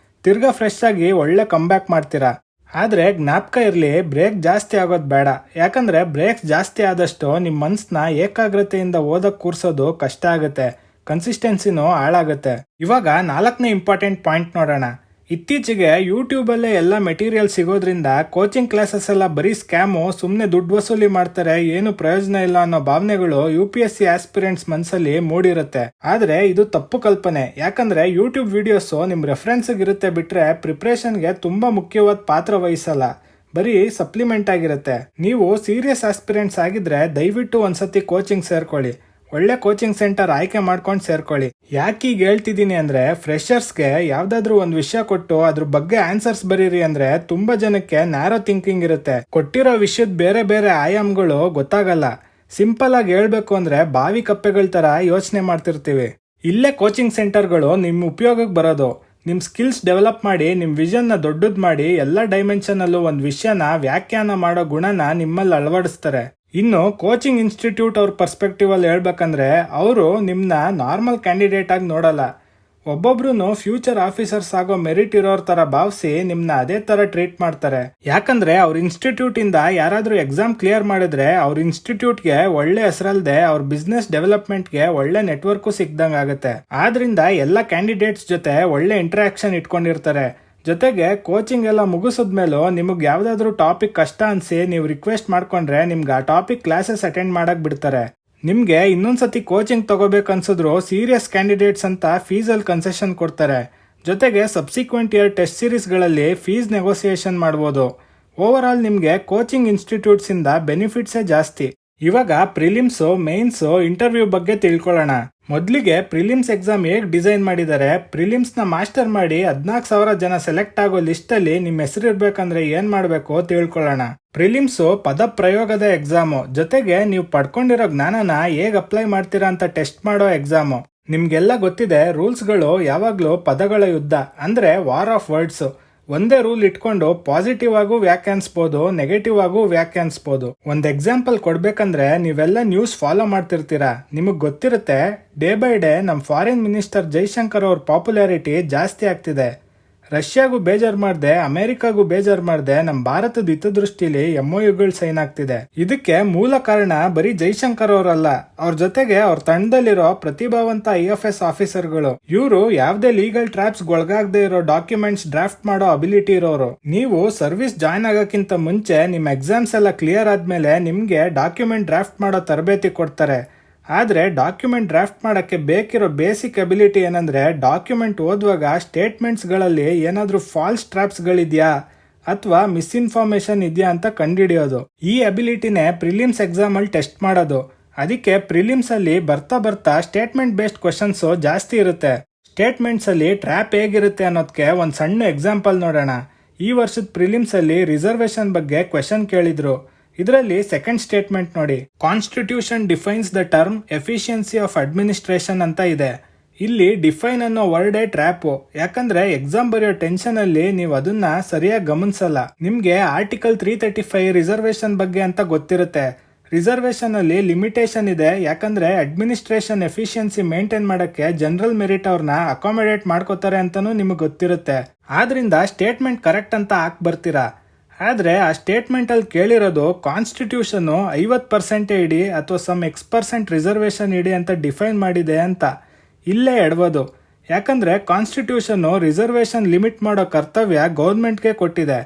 ತಿರ್ಗಾ ಫ್ರೆಶ್ ಆಗಿ ಒಳ್ಳೆ ಕಂಬ್ಯಾಕ್ ಮಾಡ್ತೀರಾ. ಆದ್ರೆ ಜ್ಞಾಪಕ ಇರ್ಲಿ, ಬ್ರೇಕ್ ಜಾಸ್ತಿ ಆಗೋದು ಬೇಡ. ಯಾಕಂದ್ರೆ ಬ್ರೇಕ್ಸ್ ಜಾಸ್ತಿ ಆದಷ್ಟು ನಿಮ್ ಮನ್ಸ್ನ ಏಕಾಗ್ರತೆಯಿಂದ ಓದಕ್ ಕೂರ್ಸೋದು ಕಷ್ಟ ಆಗುತ್ತೆ, ಕನ್ಸಿಸ್ಟೆನ್ಸಿನೂ ಹಾಳಾಗುತ್ತೆ. ಇವಾಗ 4ನೇ ಇಂಪಾರ್ಟೆಂಟ್ ಪಾಯಿಂಟ್ ನೋಡೋಣ. ಇತ್ತೀಚೆಗೆ ಯೂಟ್ಯೂಬ್ ಅಲ್ಲೇ ಎಲ್ಲ ಮೆಟೀರಿಯಲ್ ಸಿಗೋದ್ರಿಂದ ಕೋಚಿಂಗ್ ಕ್ಲಾಸಸ್ ಎಲ್ಲ ಬರೀ ಸ್ಕ್ಯಾಮು, ಸುಮ್ನೆ ದುಡ್ಡು ವಸೂಲಿ ಮಾಡ್ತಾರೆ, ಏನು ಪ್ರಯೋಜನ ಇಲ್ಲ ಅನ್ನೋ ಭಾವನೆಗಳು UPSC ಆಸ್ಪಿರೆಂಟ್ಸ್ ಮನ್ಸಲ್ಲಿ ಮೂಡಿರುತ್ತೆ. ಆದ್ರೆ ಇದು ತಪ್ಪು ಕಲ್ಪನೆ. ಯಾಕಂದ್ರೆ ಯೂಟ್ಯೂಬ್ ವಿಡಿಯೋಸ್ ನಿಮ್ ರೆಫರೆನ್ಸ್ ಇರುತ್ತೆ ಬಿಟ್ರೆ ಪ್ರಿಪರೇಷನ್ಗೆ ತುಂಬಾ ಮುಖ್ಯವಾದ ಪಾತ್ರ ವಹಿಸಲ್ಲ, ಬರೀ ಸಪ್ಲಿಮೆಂಟ್ ಆಗಿರುತ್ತೆ. ನೀವು ಸೀರಿಯಸ್ ಆಸ್ಪಿರೆಂಟ್ಸ್ ಆಗಿದ್ರೆ ದಯವಿಟ್ಟು ಒಂದ್ಸತಿ ಕೋಚಿಂಗ್ ಸೇರ್ಕೊಳ್ಳಿ. ಒಳ್ಳೆ ಕೋಚಿಂಗ್ ಸೆಂಟರ್ ಆಯ್ಕೆ ಮಾಡ್ಕೊಂಡು ಸೇರ್ಕೊಳ್ಳಿ. ಯಾಕೆ ಈಗ ಹೇಳ್ತಿದ್ದೀನಿ ಅಂದ್ರೆ, ಫ್ರೆಶರ್ಸ್ಗೆ ಯಾವ್ದಾದ್ರು ಒಂದು ವಿಷಯ ಕೊಟ್ಟು ಅದ್ರ ಬಗ್ಗೆ ಆನ್ಸರ್ಸ್ ಬರೀರಿ ಅಂದ್ರೆ ತುಂಬಾ ಜನಕ್ಕೆ ನ್ಯಾರೋ ಥಿಂಕಿಂಗ್ ಇರುತ್ತೆ. ಕೊಟ್ಟಿರೋ ವಿಷಯದ ಬೇರೆ ಬೇರೆ ಆಯಾಮಗಳು ಗೊತ್ತಾಗಲ್ಲ. ಸಿಂಪಲ್ ಆಗಿ ಹೇಳ್ಬೇಕು ಅಂದ್ರೆ ಬಾವಿ ಕಪ್ಪೆಗಳ ತರ ಯೋಚನೆ ಮಾಡ್ತಿರ್ತೀವಿ. ಇಲ್ಲೇ ಕೋಚಿಂಗ್ ಸೆಂಟರ್ಗಳು ನಿಮ್ ಉಪಯೋಗಕ್ಕೆ ಬರೋದು. ನಿಮ್ ಸ್ಕಿಲ್ಸ್ ಡೆವಲಪ್ ಮಾಡಿ, ನಿಮ್ ವಿಷನ್ ನ ದೊಡ್ಡದ್ ಮಾಡಿ, ಎಲ್ಲ ಡೈಮೆನ್ಷನ್ ಅಲ್ಲೂ ಒಂದ್ ವಿಷಯನ ವ್ಯಾಖ್ಯಾನ ಮಾಡೋ ಗುಣನ ನಿಮ್ಮಲ್ಲಿ ಅಳವಡಿಸ್ತಾರೆ. ಇನ್ನು ಕೋಚಿಂಗ್ ಇನ್ಸ್ಟಿಟ್ಯೂಟ್ ಅವ್ರ ಪರ್ಸ್ಪೆಕ್ಟಿವ್ ಅಲ್ಲಿ ಹೇಳ್ಬೇಕಂದ್ರೆ, ಅವರು ನಿಮ್ನ ನಾರ್ಮಲ್ ಕ್ಯಾಂಡಿಡೇಟ್ ಆಗಿ ನೋಡಲ್ಲ. ಒಬ್ಬೊಬ್ರು ಫ್ಯೂಚರ್ ಆಫೀಸರ್ಸ್ ಆಗೋ ಮೆರಿಟ್ ಇರೋರ್ ತರ ಭಾವಿಸಿ ನಿಮ್ನ ಅದೇ ತರ ಟ್ರೀಟ್ ಮಾಡ್ತಾರೆ. ಯಾಕಂದ್ರೆ ಅವ್ರ ಇನ್ಸ್ಟಿಟ್ಯೂಟ್ ಇಂದ ಯಾರಾದ್ರೂ ಎಕ್ಸಾಮ್ ಕ್ಲಿಯರ್ ಮಾಡಿದ್ರೆ ಅವ್ರ ಇನ್ಸ್ಟಿಟ್ಯೂಟ್ಗೆ ಒಳ್ಳೆ ಹೆಸರಲ್ದೆ ಅವ್ರ ಬಿಸ್ನೆಸ್ ಡೆವಲಪ್ಮೆಂಟ್ಗೆ ಒಳ್ಳೆ ನೆಟ್ವರ್ಕು ಸಿಕ್ದಂಗ್ ಆಗುತ್ತೆ. ಆದ್ರಿಂದ ಎಲ್ಲ ಕ್ಯಾಂಡಿಡೇಟ್ಸ್ ಜೊತೆ ಒಳ್ಳೆ ಇಂಟರಾಕ್ಷನ್ ಇಟ್ಕೊಂಡಿರ್ತಾರೆ. ಜೊತೆಗೆ ಕೋಚಿಂಗ್ ಎಲ್ಲ ಮುಗಿಸಿದ್ಮೇಲೂ ನಿಮಗೆ ಯಾವ್ದಾದ್ರು ಟಾಪಿಕ್ ಕಷ್ಟ ಅನ್ಸಿ ನೀವು ರಿಕ್ವೆಸ್ಟ್ ಮಾಡ್ಕೊಂಡ್ರೆ ನಿಮ್ಗೆ ಆ ಟಾಪಿಕ್ ಕ್ಲಾಸಸ್ ಅಟೆಂಡ್ ಮಾಡಕ್ ಬಿಡ್ತಾರೆ. ನಿಮ್ಗೆ ಇನ್ನೊಂದ್ಸತಿ ಕೋಚಿಂಗ್ ತಗೋಬೇಕನ್ಸಿದ್ರು ಸೀರಿಯಸ್ ಕ್ಯಾಂಡಿಡೇಟ್ಸ್ ಅಂತ ಫೀಸಲ್ಲಿ ಕನ್ಸೆಷನ್ ಕೊಡ್ತಾರೆ. ಜೊತೆಗೆ ಸಬ್ಸಿಕ್ವೆಂಟ್ ಇಯರ್ ಟೆಸ್ಟ್ ಸೀರೀಸ್ಗಳಲ್ಲಿ ಫೀಸ್ ನೆಗೋಸಿಯೇಷನ್ ಮಾಡ್ಬೋದು. ಓವರ್ ಆಲ್ ನಿಮ್ಗೆ ಕೋಚಿಂಗ್ ಇನ್ಸ್ಟಿಟ್ಯೂಟ್ಸ್ ಇಂದ ಬೆನಿಫಿಟ್ಸೇ ಜಾಸ್ತಿ. ಇವಾಗ ಪ್ರಿಲಿಮ್ಸ್, ಮೇನ್ಸ್, ಇಂಟರ್ವ್ಯೂ ಬಗ್ಗೆ ತಿಳ್ಕೊಳ್ಳೋಣ. ಮೊದಲಿಗೆ ಪ್ರಿಲಿಮ್ಸ್ ಎಕ್ಸಾಮ್ ಹೇಗ್ ಡಿಸೈನ್ ಮಾಡಿದ್ದಾರೆ, ಪ್ರಿಲಿಮ್ಸ್ ನ ಮಾಸ್ಟರ್ ಮಾಡಿ 14,000 ಜನ ಸೆಲೆಕ್ಟ್ ಆಗೋ ಲಿಸ್ಟ್ ಅಲ್ಲಿ ನಿಮ್ ಹೆಸರು ಇರ್ಬೇಕಂದ್ರೆ ಏನ್ ಮಾಡ್ಬೇಕು ತಿಳ್ಕೊಳ್ಳೋಣ. ಪ್ರಿಲಿಮ್ಸ್ ಪದ ಪ್ರಯೋಗದ ಎಕ್ಸಾಮು, ಜೊತೆಗೆ ನೀವು ಪಡ್ಕೊಂಡಿರೋ ಜ್ಞಾನನ ಹೇಗ್ ಅಪ್ಲೈ ಮಾಡ್ತೀರಾ ಅಂತ ಟೆಸ್ಟ್ ಮಾಡೋ ಎಕ್ಸಾಮು. ನಿಮ್ಗೆಲ್ಲ ಗೊತ್ತಿದೆ, ರೂಲ್ಸ್ಗಳು ಯಾವಾಗ್ಲೂ ಪದಗಳ ಯುದ್ಧ, ಅಂದ್ರೆ ವಾರ್ ಆಫ್ ವರ್ಡ್ಸ್. ಒಂದೇ ರೂಲ್ ಇಟ್ಕೊಂಡು ಪಾಸಿಟಿವ್ ಆಗು ವ್ಯಾಖ್ಯಾನಿಸಬಹುದು, ನೆಗೆಟಿವ್ ಆಗು ವ್ಯಾಖ್ಯಾನಿಸಬಹುದು. ಒಂದ್ ಎಕ್ಸಾಂಪಲ್ ಕೊಡ್ಬೇಕಂದ್ರೆ, ನೀವೆಲ್ಲ ನ್ಯೂಸ್ ಫಾಲೋ ಮಾಡ್ತಿರ್ತೀರಾ. ನಿಮಗ್ ಗೊತ್ತಿರುತ್ತೆ, ಡೇ ಬೈ ಡೇ ನಮ್ ಫಾರಿನ್ ಮಿನಿಸ್ಟರ್ ಜೈಶಂಕರ್ ಅವ್ರ ಪಾಪ್ಯುಲಾರಿಟಿ ಜಾಸ್ತಿ ಆಗ್ತಿದೆ. ರಷ್ಯಾಗೂ ಬೇಜಾರ್ ಮಾಡ್ದೆ, ಅಮೆರಿಕಾಗೂ ಬೇಜಾರ್ ಮಾಡ್ದೆ, ನಮ್ ಭಾರತದ ಹಿತದೃಷ್ಟಿಲಿ MOUಗಳು ಸೈನ್ ಆಗ್ತಿದೆ. ಇದಕ್ಕೆ ಮೂಲ ಕಾರಣ ಬರೀ ಜೈಶಂಕರ್ ಅವರಲ್ಲ, ಅವ್ರ ಜೊತೆಗೆ ಅವ್ರ ತಂಡದಲ್ಲಿರೋ ಪ್ರತಿಭಾವಂತ IFS ಆಫೀಸರ್ಗಳು. ಇವರು ಯಾವ್ದೇ ಲೀಗಲ್ ಟ್ರಾಪ್ಸ್ ಒಳಗಾಗದೆ ಇರೋ ಡಾಕ್ಯುಮೆಂಟ್ಸ್ ಡ್ರಾಫ್ಟ್ ಮಾಡೋ ಅಬಿಲಿಟಿ ಇರೋರು. ನೀವು ಸರ್ವಿಸ್ ಜಾಯ್ನ್ ಆಗೋಕ್ಕಿಂತ ಮುಂಚೆ ನಿಮ್ ಎಕ್ಸಾಮ್ಸ್ ಎಲ್ಲ ಕ್ಲಿಯರ್ ಆದ್ಮೇಲೆ ನಿಮ್ಗೆ ಡಾಕ್ಯುಮೆಂಟ್ ಡ್ರಾಫ್ಟ್ ಮಾಡೋ ತರಬೇತಿ ಕೊಡ್ತಾರೆ. ಆದ್ರೆ ಡಾಕ್ಯುಮೆಂಟ್ ಡ್ರಾಫ್ಟ್ ಮಾಡಕ್ಕೆ ಬೇಕಿರೋ ಬೇಸಿಕ್ ಅಬಿಲಿಟಿ ಏನಂದ್ರೆ, ಡಾಕ್ಯುಮೆಂಟ್ ಓದುವಾಗ ಸ್ಟೇಟ್ಮೆಂಟ್ಸ್ ಗಳಲ್ಲಿ ಏನಾದ್ರೂ ಫಾಲ್ಸ್ ಟ್ರಾಪ್ಸ್ ಗಳಿದ್ಯಾ ಅಥವಾ ಮಿಸ್ಇನ್ಫಾರ್ಮೇಶನ್ ಇದೆಯಾ ಅಂತ ಕಂಡುಹಿಡಿಯೋದು. ಈ ಅಬಿಲಿಟಿನೇ ಪ್ರಿಲಿಮ್ಸ್ ಎಕ್ಸಾಮ್ ಅಲ್ಲಿ ಟೆಸ್ಟ್ ಮಾಡೋದು. ಅದಕ್ಕೆ ಪ್ರಿಲಿಮ್ಸ್ ಅಲ್ಲಿ ಬರ್ತಾ ಸ್ಟೇಟ್ಮೆಂಟ್ ಬೇಸ್ಡ್ ಕ್ವಶನ್ಸ್ ಜಾಸ್ತಿ ಇರುತ್ತೆ. ಸ್ಟೇಟ್ಮೆಂಟ್ಸ್ ಅಲ್ಲಿ ಟ್ರ್ಯಾಪ್ ಹೇಗಿರುತ್ತೆ ಅನ್ನೋದಕ್ಕೆ ಒಂದ್ ಸಣ್ಣ ಎಕ್ಸಾಂಪಲ್ ನೋಡೋಣ. ಈ ವರ್ಷದ ಪ್ರಿಲಿಮ್ಸ್ ಅಲ್ಲಿ ರಿಸರ್ವೇಶನ್ ಬಗ್ಗೆ ಕ್ವೆಶನ್ ಕೇಳಿದ್ರು. ಇದರಲ್ಲಿ ಸೆಕೆಂಡ್ ಸ್ಟೇಟ್ಮೆಂಟ್ ನೋಡಿ, constitution defines the term efficiency of administration ಅಂತ ಇದೆ. ಇಲ್ಲಿ ಡಿಫೈನ್ ಅನ್ನೋ ವರ್ಡೇ ಟ್ರ್ಯಾಪು. ಯಾಕಂದ್ರೆ ಎಕ್ಸಾಮ್ ಬರೆಯೋ ಟೆನ್ಷನ್ ಅಲ್ಲಿ ನೀವು ಅದನ್ನ ಸರಿಯಾಗಿ ಗಮನಿಸಲ್ಲ. ನಿಮ್ಗೆ ಆರ್ಟಿಕಲ್ 335 ರಿಸರ್ವೇಶನ್ ಬಗ್ಗೆ ಅಂತ ಗೊತ್ತಿರುತ್ತೆ. ರಿಸರ್ವೇಶನ್ ಅಲ್ಲಿ ಲಿಮಿಟೇಷನ್ ಇದೆ. ಯಾಕಂದ್ರೆ ಅಡ್ಮಿನಿಸ್ಟ್ರೇಷನ್ ಎಫಿಷಿಯನ್ಸಿ ಮೇಂಟೈನ್ ಮಾಡಕ್ಕೆ ಜನರಲ್ ಮೆರಿಟ್ ಅವ್ರನ್ನ ಅಕಾಮಿಡೇಟ್ ಮಾಡ್ಕೋತಾರೆ ಅಂತಾನೂ ನಿಮಗೆ ಗೊತ್ತಿರುತ್ತೆ. ಆದ್ರಿಂದ ಸ್ಟೇಟ್ಮೆಂಟ್ ಕರೆಕ್ಟ್ ಅಂತ ಹಾಕ್ ಬರ್ತೀರಾ. ಆದ್ರೆ ಆ ಸ್ಟೇಟ್ಮೆಂಟ್ ಅಲ್ಲಿ ಕೇಳಿರೋದು ಕಾನ್ಸ್ಟಿಟ್ಯೂಷನ್ 50% ಇಡಿ ಅಥವಾ ಸಮ್ X% ರಿಸರ್ವೇಶನ್ ಇಡಿ ಅಂತ ಡಿಫೈನ್ ಮಾಡಿದೆ ಅಂತ. ಇಲ್ಲೇ ಎಡಬೋದು. ಯಾಕಂದ್ರೆ ಕಾನ್ಸ್ಟಿಟ್ಯೂಷನ್ ರಿಸರ್ವೇಶನ್ ಲಿಮಿಟ್ ಮಾಡೋ ಕರ್ತವ್ಯ ಗೌರ್ಮೆಂಟ್ಗೆ ಕೊಟ್ಟಿದೆ.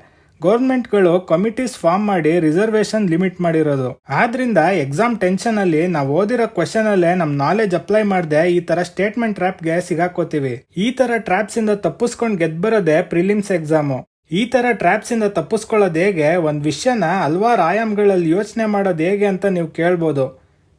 ಗೌರ್ಮೆಂಟ್ಗಳು ಕಮಿಟೀಸ್ ಫಾರ್ಮ್ ಮಾಡಿ ರಿಸರ್ವೇಶನ್ ಲಿಮಿಟ್ ಮಾಡಿರೋದು. ಆದ್ರಿಂದ ಎಕ್ಸಾಮ್ ಟೆನ್ಷನ್ ಅಲ್ಲಿ ನಾವು ಓದಿರೋ ಕ್ವೆಶನ್ ಅಲ್ಲೇ ನಮ್ ನಾಲೆಜ್ ಅಪ್ಲೈ ಮಾಡದೆ ಈ ತರ ಸ್ಟೇಟ್ಮೆಂಟ್ ಟ್ರ್ಯಾಪ್ ಗೆ ಸಿಗಾಕೋತೀವಿ. ಈ ತರ ಟ್ರ್ಯಾಪ್ಸ್ ಇಂದ ತಪ್ಪಿಸ್ಕೊಂಡ್ ಗೆದ್ಬರೋದೇ ಪ್ರಿಲಿಮ್ಸ್ ಎಕ್ಸಾಮು. ಈ ತರ ಟ್ರ್ಯಾಪ್ಸ್ ಇಂದ ತಪ್ಪಿಸ್ಕೊಳ್ಳೋದು ಹೇಗೆ, ಒಂದ್ ವಿಷಯನ ಹಲವಾರು ಆಯಾಮಗಳಲ್ಲಿ ಯೋಚನೆ ಮಾಡೋದು ಹೇಗೆ ಅಂತ ನೀವು ಕೇಳ್ಬೋದು.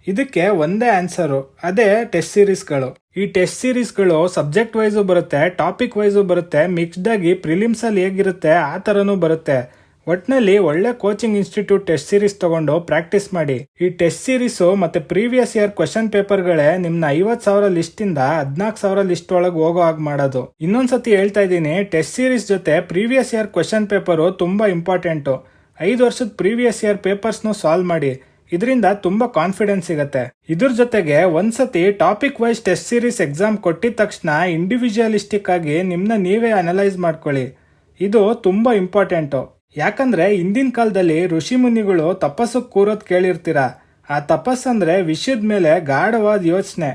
ಇದಕ್ಕೆ ಒಂದೇ ಆನ್ಸರು, ಅದೇ ಟೆಸ್ಟ್ ಸೀರೀಸ್ಗಳು. ಈ ಟೆಸ್ಟ್ ಸೀರೀಸ್ಗಳು ಸಬ್ಜೆಕ್ಟ್ ವೈಸು ಬರುತ್ತೆ, ಟಾಪಿಕ್ ವೈಸು ಬರುತ್ತೆ, ಮಿಕ್ಸ್ಡ್ ಆಗಿ ಪ್ರಿಲಿಮ್ಸ್ ಅಲ್ಲಿ ಹೇಗಿರುತ್ತೆ ಆ ತರನೂ ಬರುತ್ತೆ. ಒಟ್ನಲ್ಲಿ ಒಳ್ಳೆ ಕೋಚಿಂಗ್ ಇನ್ಸ್ಟಿಟ್ಯೂಟ್ ಟೆಸ್ಟ್ ಸೀರೀಸ್ ತಗೊಂಡು ಪ್ರಾಕ್ಟೀಸ್ ಮಾಡಿ. ಈ ಟೆಸ್ಟ್ ಸೀರೀಸು ಮತ್ತೆ ಪ್ರೀವಿಯಸ್ ಇಯರ್ ಕ್ವೆಶನ್ ಪೇಪರ್ಗಳೇ ನಿಮ್ನ 50,000 ಲಿಸ್ಟ್ ಇಂದ 14,000 ಲಿಸ್ಟ್ ಒಳಗೆ ಹೋಗೋ ಹಾಗೆ ಮಾಡೋದು. ಇನ್ನೊಂದ್ಸತಿ ಹೇಳ್ತಾ ಇದ್ದೀನಿ, ಟೆಸ್ಟ್ ಸೀರೀಸ್ ಜೊತೆ ಪ್ರೀವಿಯಸ್ ಇಯರ್ ಕ್ವೆಶನ್ ಪೇಪರು ತುಂಬಾ ಇಂಪಾರ್ಟೆಂಟು. 5 ವರ್ಷದ ಪ್ರೀವಿಯಸ್ ಇಯರ್ ಪೇಪರ್ಸ್ನು ಸಾಲ್ವ್ ಮಾಡಿ, ಇದರಿಂದ ತುಂಬಾ ಕಾನ್ಫಿಡೆನ್ಸ್ ಸಿಗತ್ತೆ. ಇದ್ರ ಜೊತೆಗೆ ಒಂದ್ಸತಿ topic wise test series exam ಕೊಟ್ಟಿದ ತಕ್ಷಣ ಇಂಡಿವಿಜುವಲಿಸ್ಟಿಕ್ ಆಗಿ ನಿಮ್ನ ನೀವೇ ಅನಲೈಸ್ ಮಾಡ್ಕೊಳ್ಳಿ. ಇದು ತುಂಬಾ ಇಂಪಾರ್ಟೆಂಟು. ಯಾಕಂದ್ರೆ ಹಿಂದಿನ ಕಾಲದಲ್ಲಿ ಋಷಿ ಮುನಿಗಳು ತಪಸ್ಸು ಕೂರೋದ್ ಕೇಳಿರ್ತೀರ. ಆ ತಪಸ್ಸಂದ್ರೆ ವಿಷಯದ ಮೇಲೆ ಗಾಢವಾದ ಯೋಚನೆ.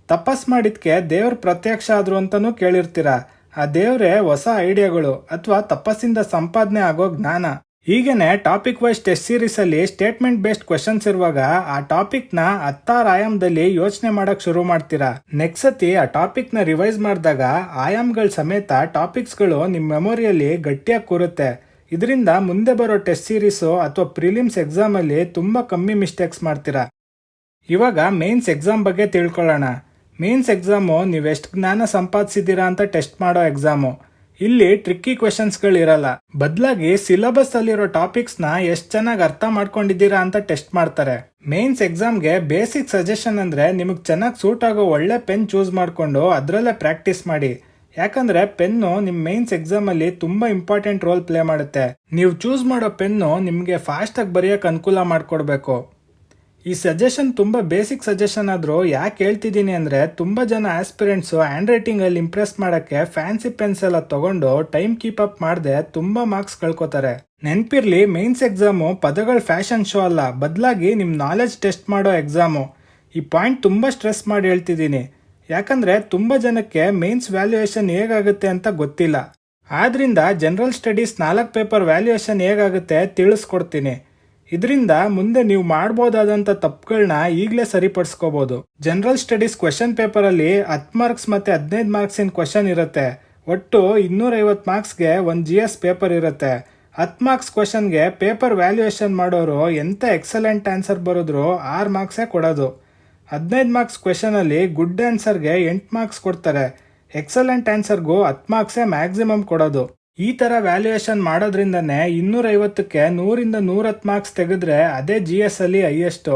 ತಪಸ್ ಮಾಡಿದ್ಕೆ ದೇವ್ರ ಪ್ರತ್ಯಕ್ಷ ಆದ್ರು ಅಂತಾನೂ ಕೇಳಿರ್ತೀರ. ಆ ದೇವ್ರೆ ಹೊಸ ಐಡಿಯಾಗಳು ಅಥವಾ ತಪಸ್ಸಿಂದ ಸಂಪಾದನೆ ಆಗೋ ಜ್ಞಾನ. ಹೀಗೇನೆ ಟಾಪಿಕ್ ವೈಸ್ ಟೆಸ್ಟ್ ಸೀರೀಸ್ ಅಲ್ಲಿ ಸ್ಟೇಟ್ಮೆಂಟ್ ಬೇಸ್ಡ್ ಕ್ವೆಶನ್ಸ್ ಇರುವಾಗ ಆ ಟಾಪಿಕ್ ನ 16 ಆಯಾಮದಲ್ಲಿ ಯೋಚನೆ ಮಾಡಕ್ ಶುರು ಮಾಡ್ತೀರಾ. ನೆಕ್ಸ್ಟ್ ಸತಿ ಆ ಟಾಪಿಕ್ ನ ರಿವೈಸ್ ಮಾಡಿದಾಗ ಆಯಾಮಗಳ ಸಮೇತ ಟಾಪಿಕ್ಸ್ ಗಳು ನಿಮ್ ಮೆಮೊರಿಯಲ್ಲಿ ಗಟ್ಟಿಯಾಗಿ ಕೂರುತ್ತೆ. ಇದರಿಂದ ಮುಂದೆ ಬರೋ ಟೆಸ್ಟ್ ಸೀರೀಸು ಅಥವಾ ಪ್ರಿಲಿಮ್ಸ್ ಎಕ್ಸಾಮ್ ಅಲ್ಲಿ ತುಂಬಾ ಕಮ್ಮಿ ಮಿಸ್ಟೇಕ್ಸ್ ಮಾಡ್ತೀರಾ. ಇವಾಗ ಮೇನ್ಸ್ ಎಕ್ಸಾಮ್ ಬಗ್ಗೆ ತಿಳ್ಕೊಳ್ಳೋಣ. ಮೇನ್ಸ್ ಎಕ್ಸಾಮು ನೀವೆಷ್ಟು ಜ್ಞಾನ ಸಂಪಾದಿಸಿದ್ದೀರಾ ಅಂತ ಟೆಸ್ಟ್ ಮಾಡೋ ಎಕ್ಸಾಮು. ಇಲ್ಲಿ ಟ್ರಿಕ್ಕಿ ಕ್ವೆಶನ್ಸ್ಗಳು ಇರಲ್ಲ, ಬದಲಾಗಿ ಸಿಲೆಬಸ್ ಅಲ್ಲಿರೋ ಟಾಪಿಕ್ಸ್ ನ ಎಷ್ಟು ಚೆನ್ನಾಗಿ ಅರ್ಥ ಮಾಡ್ಕೊಂಡಿದ್ದೀರಾ ಅಂತ ಟೆಸ್ಟ್ ಮಾಡ್ತಾರೆ. ಮೇನ್ಸ್ ಎಕ್ಸಾಮ್ಗೆ ಬೇಸಿಕ್ ಸಜೆಷನ್ ಅಂದ್ರೆ ನಿಮಗೆ ಚೆನ್ನಾಗಿ ಸೂಟ್ ಆಗೋ ಒಳ್ಳೆ ಪೆನ್ ಚೂಸ್ ಮಾಡ್ಕೊಂಡು ಅದರಲ್ಲೇ ಪ್ರಾಕ್ಟೀಸ್ ಮಾಡಿ. ಯಾಕಂದ್ರೆ ಪೆನ್ನು ನಿಮ್ ಮೇನ್ಸ್ ಎಕ್ಸಾಮ್ ಅಲ್ಲಿ ತುಂಬಾ ಇಂಪಾರ್ಟೆಂಟ್ ರೋಲ್ ಪ್ಲೇ ಮಾಡುತ್ತೆ. ನೀವು ಚೂಸ್ ಮಾಡೋ ಪೆನ್ನು ನಿಮ್ಗೆ ಫಾಸ್ಟ್ ಆಗಿ ಬರೆಯಕ್ ಅನುಕೂಲ ಮಾಡ್ಕೊಡ್ಬೇಕು. ಈ ಸಜೆಷನ್ ತುಂಬಾ ಬೇಸಿಕ್ ಸಜೆಷನ್ ಆದ್ರೂ ಯಾಕೆ ಹೇಳ್ತಿದ್ದೀನಿ ಅಂದ್ರೆ, ತುಂಬಾ ಜನ ಆಸ್ಪಿರೆಂಟ್ಸ್ ಹ್ಯಾಂಡ್ ರೈಟಿಂಗ್ ಅಲ್ಲಿ ಇಂಪ್ರೆಸ್ ಮಾಡಕ್ಕೆ ಫ್ಯಾನ್ಸಿ ಪೆನ್ಸ್ ಎಲ್ಲ ತಗೊಂಡು ಟೈಮ್ ಕೀಪ್ ಅಪ್ ಮಾಡದೆ ತುಂಬಾ ಮಾರ್ಕ್ಸ್ ಕಳ್ಕೊತಾರೆ. ನೆನ್ಪಿರ್ಲಿ, ಮೇನ್ಸ್ ಎಕ್ಸಾಮು ಪದಗಳ ಫ್ಯಾಷನ್ ಶೋ ಅಲ್ಲ, ಬದಲಾಗಿ ನಿಮ್ ನಾಲೆಜ್ ಟೆಸ್ಟ್ ಮಾಡೋ ಎಕ್ಸಾಮು. ಈ ಪಾಯಿಂಟ್ ತುಂಬಾ ಸ್ಟ್ರೆಸ್ ಮಾಡಿ ಹೇಳ್ತಿದ್ದೀನಿ, ಯಾಕಂದ್ರೆ ತುಂಬಾ ಜನಕ್ಕೆ ಮೇನ್ಸ್ ವ್ಯಾಲ್ಯೂಯೇಷನ್ ಹೇಗಾಗುತ್ತೆ ಅಂತ ಗೊತ್ತಿಲ್ಲ. ಆದ್ರಿಂದ ಜನರಲ್ ಸ್ಟಡೀಸ್ 4 ಪೇಪರ್ ವ್ಯಾಲ್ಯೂಯೇಷನ್ ಹೇಗಾಗುತ್ತೆ ತಿಳಿಸ್ಕೊಡ್ತೀನಿ. ಇದರಿಂದ ಮುಂದೆ ನೀವು ಮಾಡಬಹುದಾದಂತ ತಪ್ಪುಗಳನ್ನ ಈಗಲೇ ಸರಿಪಡಿಸ್ಕೋಬಹುದು. ಜನರಲ್ ಸ್ಟಡೀಸ್ ಕ್ವೆಶನ್ ಪೇಪರ್ ಅಲ್ಲಿ 10 ಮಾರ್ಕ್ಸ್ ಮತ್ತೆ 15 ಮಾರ್ಕ್ಸಿನ ಕ್ವೆಶನ್ ಇರುತ್ತೆ. ಒಟ್ಟು 250 ಮಾರ್ಕ್ಸ್ಗೆ ಒಂದು GS ಪೇಪರ್ ಇರುತ್ತೆ. 10 ಮಾರ್ಕ್ಸ್ ಕ್ವೆಶನ್ಗೆ ಪೇಪರ್ ವ್ಯಾಲ್ಯೂಯೇಷನ್ ಮಾಡೋರು ಎಂತ ಎಕ್ಸಲೆಂಟ್ ಆನ್ಸರ್ ಬರೋದ್ರು 6 ಮಾರ್ಕ್ಸೇ ಕೊಡೋದು. 15 ಮಾರ್ಕ್ಸ್ ಕ್ವೆಶನ್ ಅಲ್ಲಿ ಗುಡ್ ಆನ್ಸರ್ಗೆ 8 ಮಾರ್ಕ್ಸ್ ಕೊಡ್ತಾರೆ. ಎಕ್ಸಲೆಂಟ್ ಆನ್ಸರ್ಗೂ 10 ಮಾರ್ಕ್ಸೇ ಮ್ಯಾಕ್ಸಿಮಮ್ ಕೊಡೋದು. ಈ ತರ ವ್ಯಾಲ್ಯೂಯೇಷನ್ ಮಾಡೋದ್ರಿಂದನೇ 250ಕ್ಕೆ 100ರಿಂದ 110 ಮಾರ್ಕ್ಸ್ ತೆಗೆದ್ರೆ ಅದೇ GS ಅಲ್ಲಿ ಹೈಯೆಸ್ಟ್.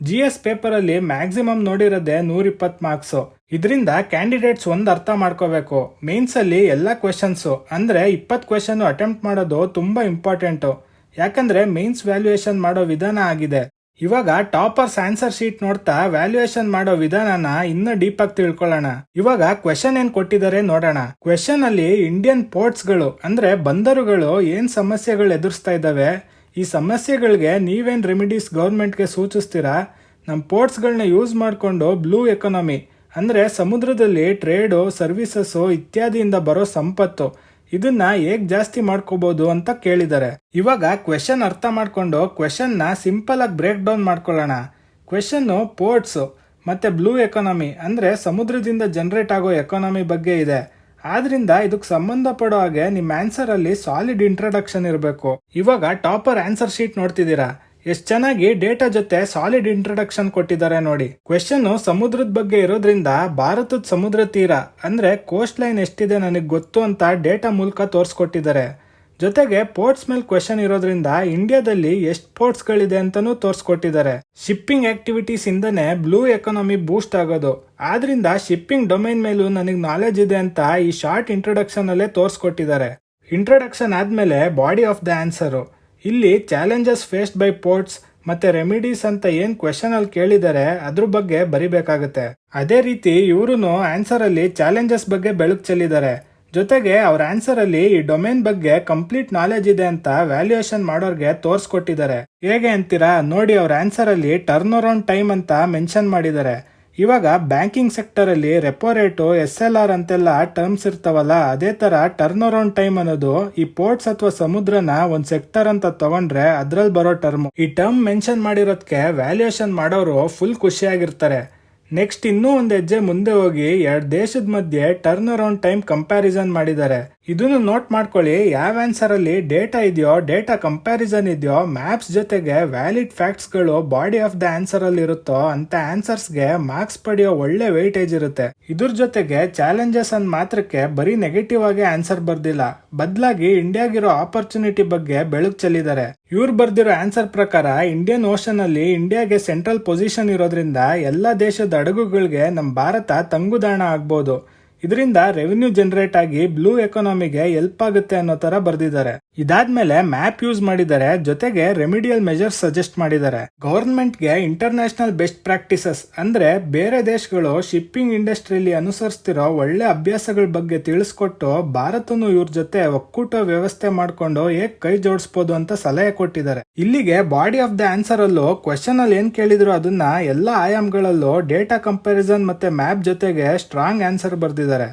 GS ಪೇಪರ್ ಅಲ್ಲಿ ಮ್ಯಾಕ್ಸಿಮಮ್ ನೋಡಿರೋದೇ 120 ಮಾರ್ಕ್ಸ್. ಇದರಿಂದ ಕ್ಯಾಂಡಿಡೇಟ್ಸ್ ಒಂದ್ ಅರ್ಥ ಮಾಡ್ಕೋಬೇಕು, ಮೇನ್ಸ್ ಅಲ್ಲಿ ಎಲ್ಲಾ ಕ್ವೆಶನ್ಸ್ ಅಂದ್ರೆ 20 ಕ್ವೆಶನ್ ಅಟೆಂಪ್ಟ್ ಮಾಡೋದು ತುಂಬಾ ಇಂಪಾರ್ಟೆಂಟ್. ಯಾಕಂದ್ರೆ ಮೇನ್ಸ್ ವ್ಯಾಲ್ಯೂಯೇಷನ್ ಮಾಡೋ ವಿಧಾನ ಆಗಿದೆ. ಇವಾಗ ಟಾಪರ್ಸ್ ಆನ್ಸರ್ ಶೀಟ್ ನೋಡ್ತಾ ವ್ಯಾಲ್ಯೂಯೇಷನ್ ಮಾಡೋ ವಿಧಾನನ ಇನ್ನೂ ಡೀಪ್ ಆಗಿ ತಿಳ್ಕೊಳ್ಳೋಣ. ಇವಾಗ ಕ್ವೆಶನ್ ಏನ್ ಕೊಟ್ಟಿದ್ದಾರೆ ನೋಡೋಣ. ಕ್ವೆಶನ್ ಅಲ್ಲಿ ಇಂಡಿಯನ್ ಪೋರ್ಟ್ಸ್ ಗಳು ಅಂದ್ರೆ ಬಂದರುಗಳು ಏನ್ ಸಮಸ್ಯೆಗಳು ಎದುರಿಸ್ತಾ ಇದಾವೆ, ಈ ಸಮಸ್ಯೆಗಳಿಗೆ ನೀವೇನ್ ರೆಮಿಡೀಸ್ ಗೌರ್ಮೆಂಟ್ಗೆ ಸೂಚಿಸ್ತೀರಾ? ನಮ್ಮ ಪೋರ್ಟ್ಸ್ ಗಳನ್ನ ಯೂಸ್ ಮಾಡ್ಕೊಂಡು ಬ್ಲೂ ಎಕಾನಮಿ ಅಂದ್ರೆ ಸಮುದ್ರದಲ್ಲಿ ಟ್ರೇಡು, ಸರ್ವಿಸಸ್ ಇತ್ಯಾದಿಯಿಂದ ಬರೋ ಸಂಪತ್ತು, ಇದನ್ನ ಹೇಗ್ ಜಾಸ್ತಿ ಮಾಡ್ಕೋಬಹುದು ಅಂತ ಕೇಳಿದ್ದಾರೆ. ಇವಾಗ ಕ್ವೆಶನ್ ಅರ್ಥ ಮಾಡ್ಕೊಂಡು ಕ್ವೆಶನ್ ನ ಸಿಂಪಲ್ ಆಗಿ ಬ್ರೇಕ್ ಡೌನ್ ಮಾಡ್ಕೊಳ್ಳೋಣ. ಕ್ವೆಶನ್ ಪೋರ್ಟ್ಸ್ ಮತ್ತೆ ಬ್ಲೂ ಎಕಾನಮಿ ಅಂದ್ರೆ ಸಮುದ್ರದಿಂದ ಜನರೇಟ್ ಆಗೋ ಎಕಾನಮಿ ಬಗ್ಗೆ ಇದೆ. ಆದ್ರಿಂದ ಇದಕ್ಕೆ ಸಂಬಂಧಪಡೋ ಹಾಗೆ ನಿಮ್ ಆನ್ಸರ್ ಅಲ್ಲಿ ಸಾಲಿಡ್ ಇಂಟ್ರಡಕ್ಷನ್ ಇರಬೇಕು. ಇವಾಗ ಟಾಪರ್ ಆನ್ಸರ್ ಶೀಟ್ ನೋಡ್ತಿದ್ದೀರಾ, ಎಷ್ಟು ಚೆನ್ನಾಗಿ ಡೇಟಾ ಜೊತೆ ಸಾಲಿಡ್ ಇಂಟ್ರಡಕ್ಷನ್ ಕೊಟ್ಟಿದ್ದಾರೆ ನೋಡಿ. ಕ್ವೆಶನ್ ಸಮುದ್ರದ ಬಗ್ಗೆ ಇರೋದ್ರಿಂದ ಭಾರತದ ಸಮುದ್ರ ತೀರ ಅಂದ್ರೆ ಕೋಸ್ಟ್ ಲೈನ್ ಎಷ್ಟಿದೆ ನನಗೆ ಗೊತ್ತು ಅಂತ ಡೇಟಾ ಮೂಲಕ ತೋರಿಸ್ಕೊಟ್ಟಿದ್ದಾರೆ. ಜೊತೆಗೆ ಪೋರ್ಟ್ಸ್ ಮೇಲೆ ಕ್ವೆಶನ್ ಇರೋದ್ರಿಂದ ಇಂಡಿಯಾದಲ್ಲಿ ಎಷ್ಟು ಪೋರ್ಟ್ಸ್ ಗಳಿದೆ ಅಂತಾನೂ ತೋರಿಸ್ಕೊಟ್ಟಿದ್ದಾರೆ. ಶಿಪ್ಪಿಂಗ್ ಆಕ್ಟಿವಿಟೀಸ್ ಇಂದನೇ ಬ್ಲೂ ಎಕಾನಮಿ ಬೂಸ್ಟ್ ಆಗೋದು. ಆದ್ರಿಂದ ಶಿಪ್ಪಿಂಗ್ ಡೊಮೈನ್ ಮೇಲೂ ನನಗೆ ನಾಲೆಜ್ ಇದೆ ಅಂತ ಈ ಶಾರ್ಟ್ ಇಂಟ್ರೊಡಕ್ಷನ್ ಅಲ್ಲೇ ತೋರಿಸ್ಕೊಟ್ಟಿದ್ದಾರೆ. ಇಂಟ್ರೊಡಕ್ಷನ್ ಆದ್ಮೇಲೆ ಬಾಡಿ ಆಫ್ ದ ಆನ್ಸರ್. ಇಲ್ಲಿ ಚಾಲೆಂಜಸ್ ಫೇಸ್ಡ್ ಬೈ ಪೋರ್ಟ್ಸ್ ಮತ್ತೆ ರೆಮಿಡೀಸ್ ಅಂತ ಏನ್ ಕ್ವೆಶನ್ ಅಲ್ಲಿ ಕೇಳಿದ್ದಾರೆ ಅದ್ರ ಬಗ್ಗೆ ಬರಿಬೇಕಾಗುತ್ತೆ. ಅದೇ ರೀತಿ ಇವ್ರು ಆನ್ಸರ್ ಅಲ್ಲಿ ಚಾಲೆಂಜಸ್ ಬಗ್ಗೆ ಬೆಳಕು ಚೆಲ್ಲಿದ್ದಾರೆ. ಜೊತೆಗೆ ಅವ್ರ ಆನ್ಸರ್ ಅಲ್ಲಿ ಈ ಡೊಮೇನ್ ಬಗ್ಗೆ ಕಂಪ್ಲೀಟ್ ನಾಲೆಜ್ ಇದೆ ಅಂತ ವ್ಯಾಲ್ಯೂಯೇಷನ್ ಮಾಡೋರ್ಗೆ ತೋರಿಸ್ಕೊಟ್ಟಿದ್ದಾರೆ. ಹೇಗೆ ಅಂತೀರಾ ನೋಡಿ, ಅವ್ರ ಆನ್ಸರ್ ಅಲ್ಲಿ ಟರ್ನ್ ಅರೌಂಡ್ ಟೈಮ್ ಅಂತ ಮೆನ್ಷನ್ ಮಾಡಿದ್ದಾರೆ. ಇವಾಗ ಬ್ಯಾಂಕಿಂಗ್ ಸೆಕ್ಟರ್ ಅಲ್ಲಿ ರೆಪೋ ರೇಟು SLR ಅಂತೆಲ್ಲ ಟರ್ಮ್ಸ್ ಇರ್ತಾವಲ್ಲ, ಅದೇ ತರ ಟರ್ನ್ ಅರೌಂಡ್ ಟೈಮ್ ಅನ್ನೋದು ಈ ಪೋರ್ಟ್ಸ್ ಅಥವಾ ಸಮುದ್ರನ ಒಂದ್ ಸೆಕ್ಟರ್ ಅಂತ ತಗೊಂಡ್ರೆ ಅದ್ರಲ್ಲಿ ಬರೋ ಟರ್ಮ್. ಈ ಟರ್ಮ್ ಮೆನ್ಷನ್ ಮಾಡಿರೋದಕ್ಕೆ ವ್ಯಾಲ್ಯೂಯೇಷನ್ ಮಾಡೋರು ಫುಲ್ ಖುಷಿಯಾಗಿರ್ತಾರೆ. ನೆಕ್ಸ್ಟ್ ಇನ್ನೂ ಒಂದ್ ಹೆಜ್ಜೆ ಮುಂದೆ ಹೋಗಿ ಎರಡು ದೇಶದ ಮಧ್ಯೆ ಟರ್ನ್ ಅರೌಂಡ್ ಟೈಮ್ ಕಂಪ್ಯಾರಿಸನ್ ಮಾಡಿದ್ದಾರೆ. ಇದನ್ನು ನೋಟ್ ಮಾಡ್ಕೊಳ್ಳಿ, ಯಾವ ಆನ್ಸರ್ ಅಲ್ಲಿ ಡೇಟಾ ಇದೆಯೋ, ಡೇಟಾ ಕಂಪ್ಯಾರಿಸನ್ ಇದೆಯೋ, ಮ್ಯಾಪ್ಸ್ ಜೊತೆಗೆ ವ್ಯಾಲಿಡ್ ಫ್ಯಾಕ್ಟ್ಸ್ ಗಳು ಬಾಡಿ ಆಫ್ ದ ಆನ್ಸರ್ ಅಲ್ಲಿ ಇರುತ್ತೋ ಅಂತ ಆನ್ಸರ್ಸ್ ಗೆ ಮಾರ್ಕ್ಸ್ ಪಡೆಯೋ ಒಳ್ಳೆ ವೆಯ್ಟೇಜ್ ಇರುತ್ತೆ. ಇದ್ರ ಜೊತೆಗೆ ಚಾಲೆಂಜಸ್ ಅಂದ್ ಮಾತ್ರಕ್ಕೆ ಬರೀ ನೆಗೆಟಿವ್ ಆಗಿ ಆನ್ಸರ್ ಬರ್ದಿಲ್ಲ, ಬದಲಾಗಿ ಇಂಡಿಯಾಗಿರೋ ಆಪರ್ಚುನಿಟಿ ಬಗ್ಗೆ ಬೆಳಕು ಚೆಲ್ಲಿದ್ದಾರೆ. ಇವ್ರು ಬರ್ದಿರೋ ಆನ್ಸರ್ ಪ್ರಕಾರ ಇಂಡಿಯನ್ ಓಷನ್ ಅಲ್ಲಿ ಇಂಡಿಯಾಗೆ ಸೆಂಟ್ರಲ್ ಪೊಸಿಷನ್ ಇರೋದ್ರಿಂದ ಎಲ್ಲಾ ದೇಶದ ಹಡಗುಗಳಿಗೆ ನಮ್ಮ ಭಾರತ ತಂಗುದಾಣ ಆಗ್ಬೋದು. ಇದರಿಂದ ರೆವಿನ್ಯೂ ಜನರೇಟ್ ಆಗಿ ಬ್ಲೂ ಎಕಾನಮಿಗೆ ಹೆಲ್ಪ್ ಆಗುತ್ತೆ ಅನ್ನೋ ತರ ಬರ್ದಿದ್ದಾರೆ. ಇದಾದ್ಮೇಲೆ ಮ್ಯಾಪ್ ಯೂಸ್ ಮಾಡಿದ್ದಾರೆ, ಜೊತೆಗೆ ರೆಮಿಡಿಯಲ್ ಮೆಜರ್ಸ್ ಸಜೆಸ್ಟ್ ಮಾಡಿದ್ದಾರೆ. ಗವರ್ಮೆಂಟ್ಗೆ ಇಂಟರ್ನ್ಯಾಷನಲ್ ಬೆಸ್ಟ್ ಪ್ರಾಕ್ಟೀಸಸ್ ಅಂದ್ರೆ ಬೇರೆ ದೇಶಗಳು ಶಿಪ್ಪಿಂಗ್ ಇಂಡಸ್ಟ್ರಿಯಲ್ಲಿ ಅನುಸರಿಸ್ತಿರೋ ಒಳ್ಳೆ ಅಭ್ಯಾಸಗಳ ಬಗ್ಗೆ ತಿಳಿಸ್ಕೊಟ್ಟು ಭಾರತನು ಇವ್ರ ಜೊತೆ ಒಕ್ಕೂಟ ವ್ಯವಸ್ಥೆ ಮಾಡ್ಕೊಂಡು ಹೇಗ್ ಕೈ ಜೋಡಿಸಬಹುದು ಅಂತ ಸಲಹೆ ಕೊಟ್ಟಿದ್ದಾರೆ. ಇಲ್ಲಿಗೆ ಬಾಡಿ ಆಫ್ ದ ಆನ್ಸರ್ ಅಲ್ಲೂ ಕ್ವೆಶನ್ ಅಲ್ಲಿ ಏನ್ ಕೇಳಿದ್ರು ಅದನ್ನ ಎಲ್ಲಾ ಆಯಾಮಗಳಲ್ಲೂ ಡೇಟಾ ಕಂಪ್ಯಾರಿಸನ್ ಮತ್ತೆ ಮ್ಯಾಪ್ ಜೊತೆಗೆ ಸ್ಟ್ರಾಂಗ್ ಆನ್ಸರ್ ಬರ್ದಿದ್ದಾರೆ.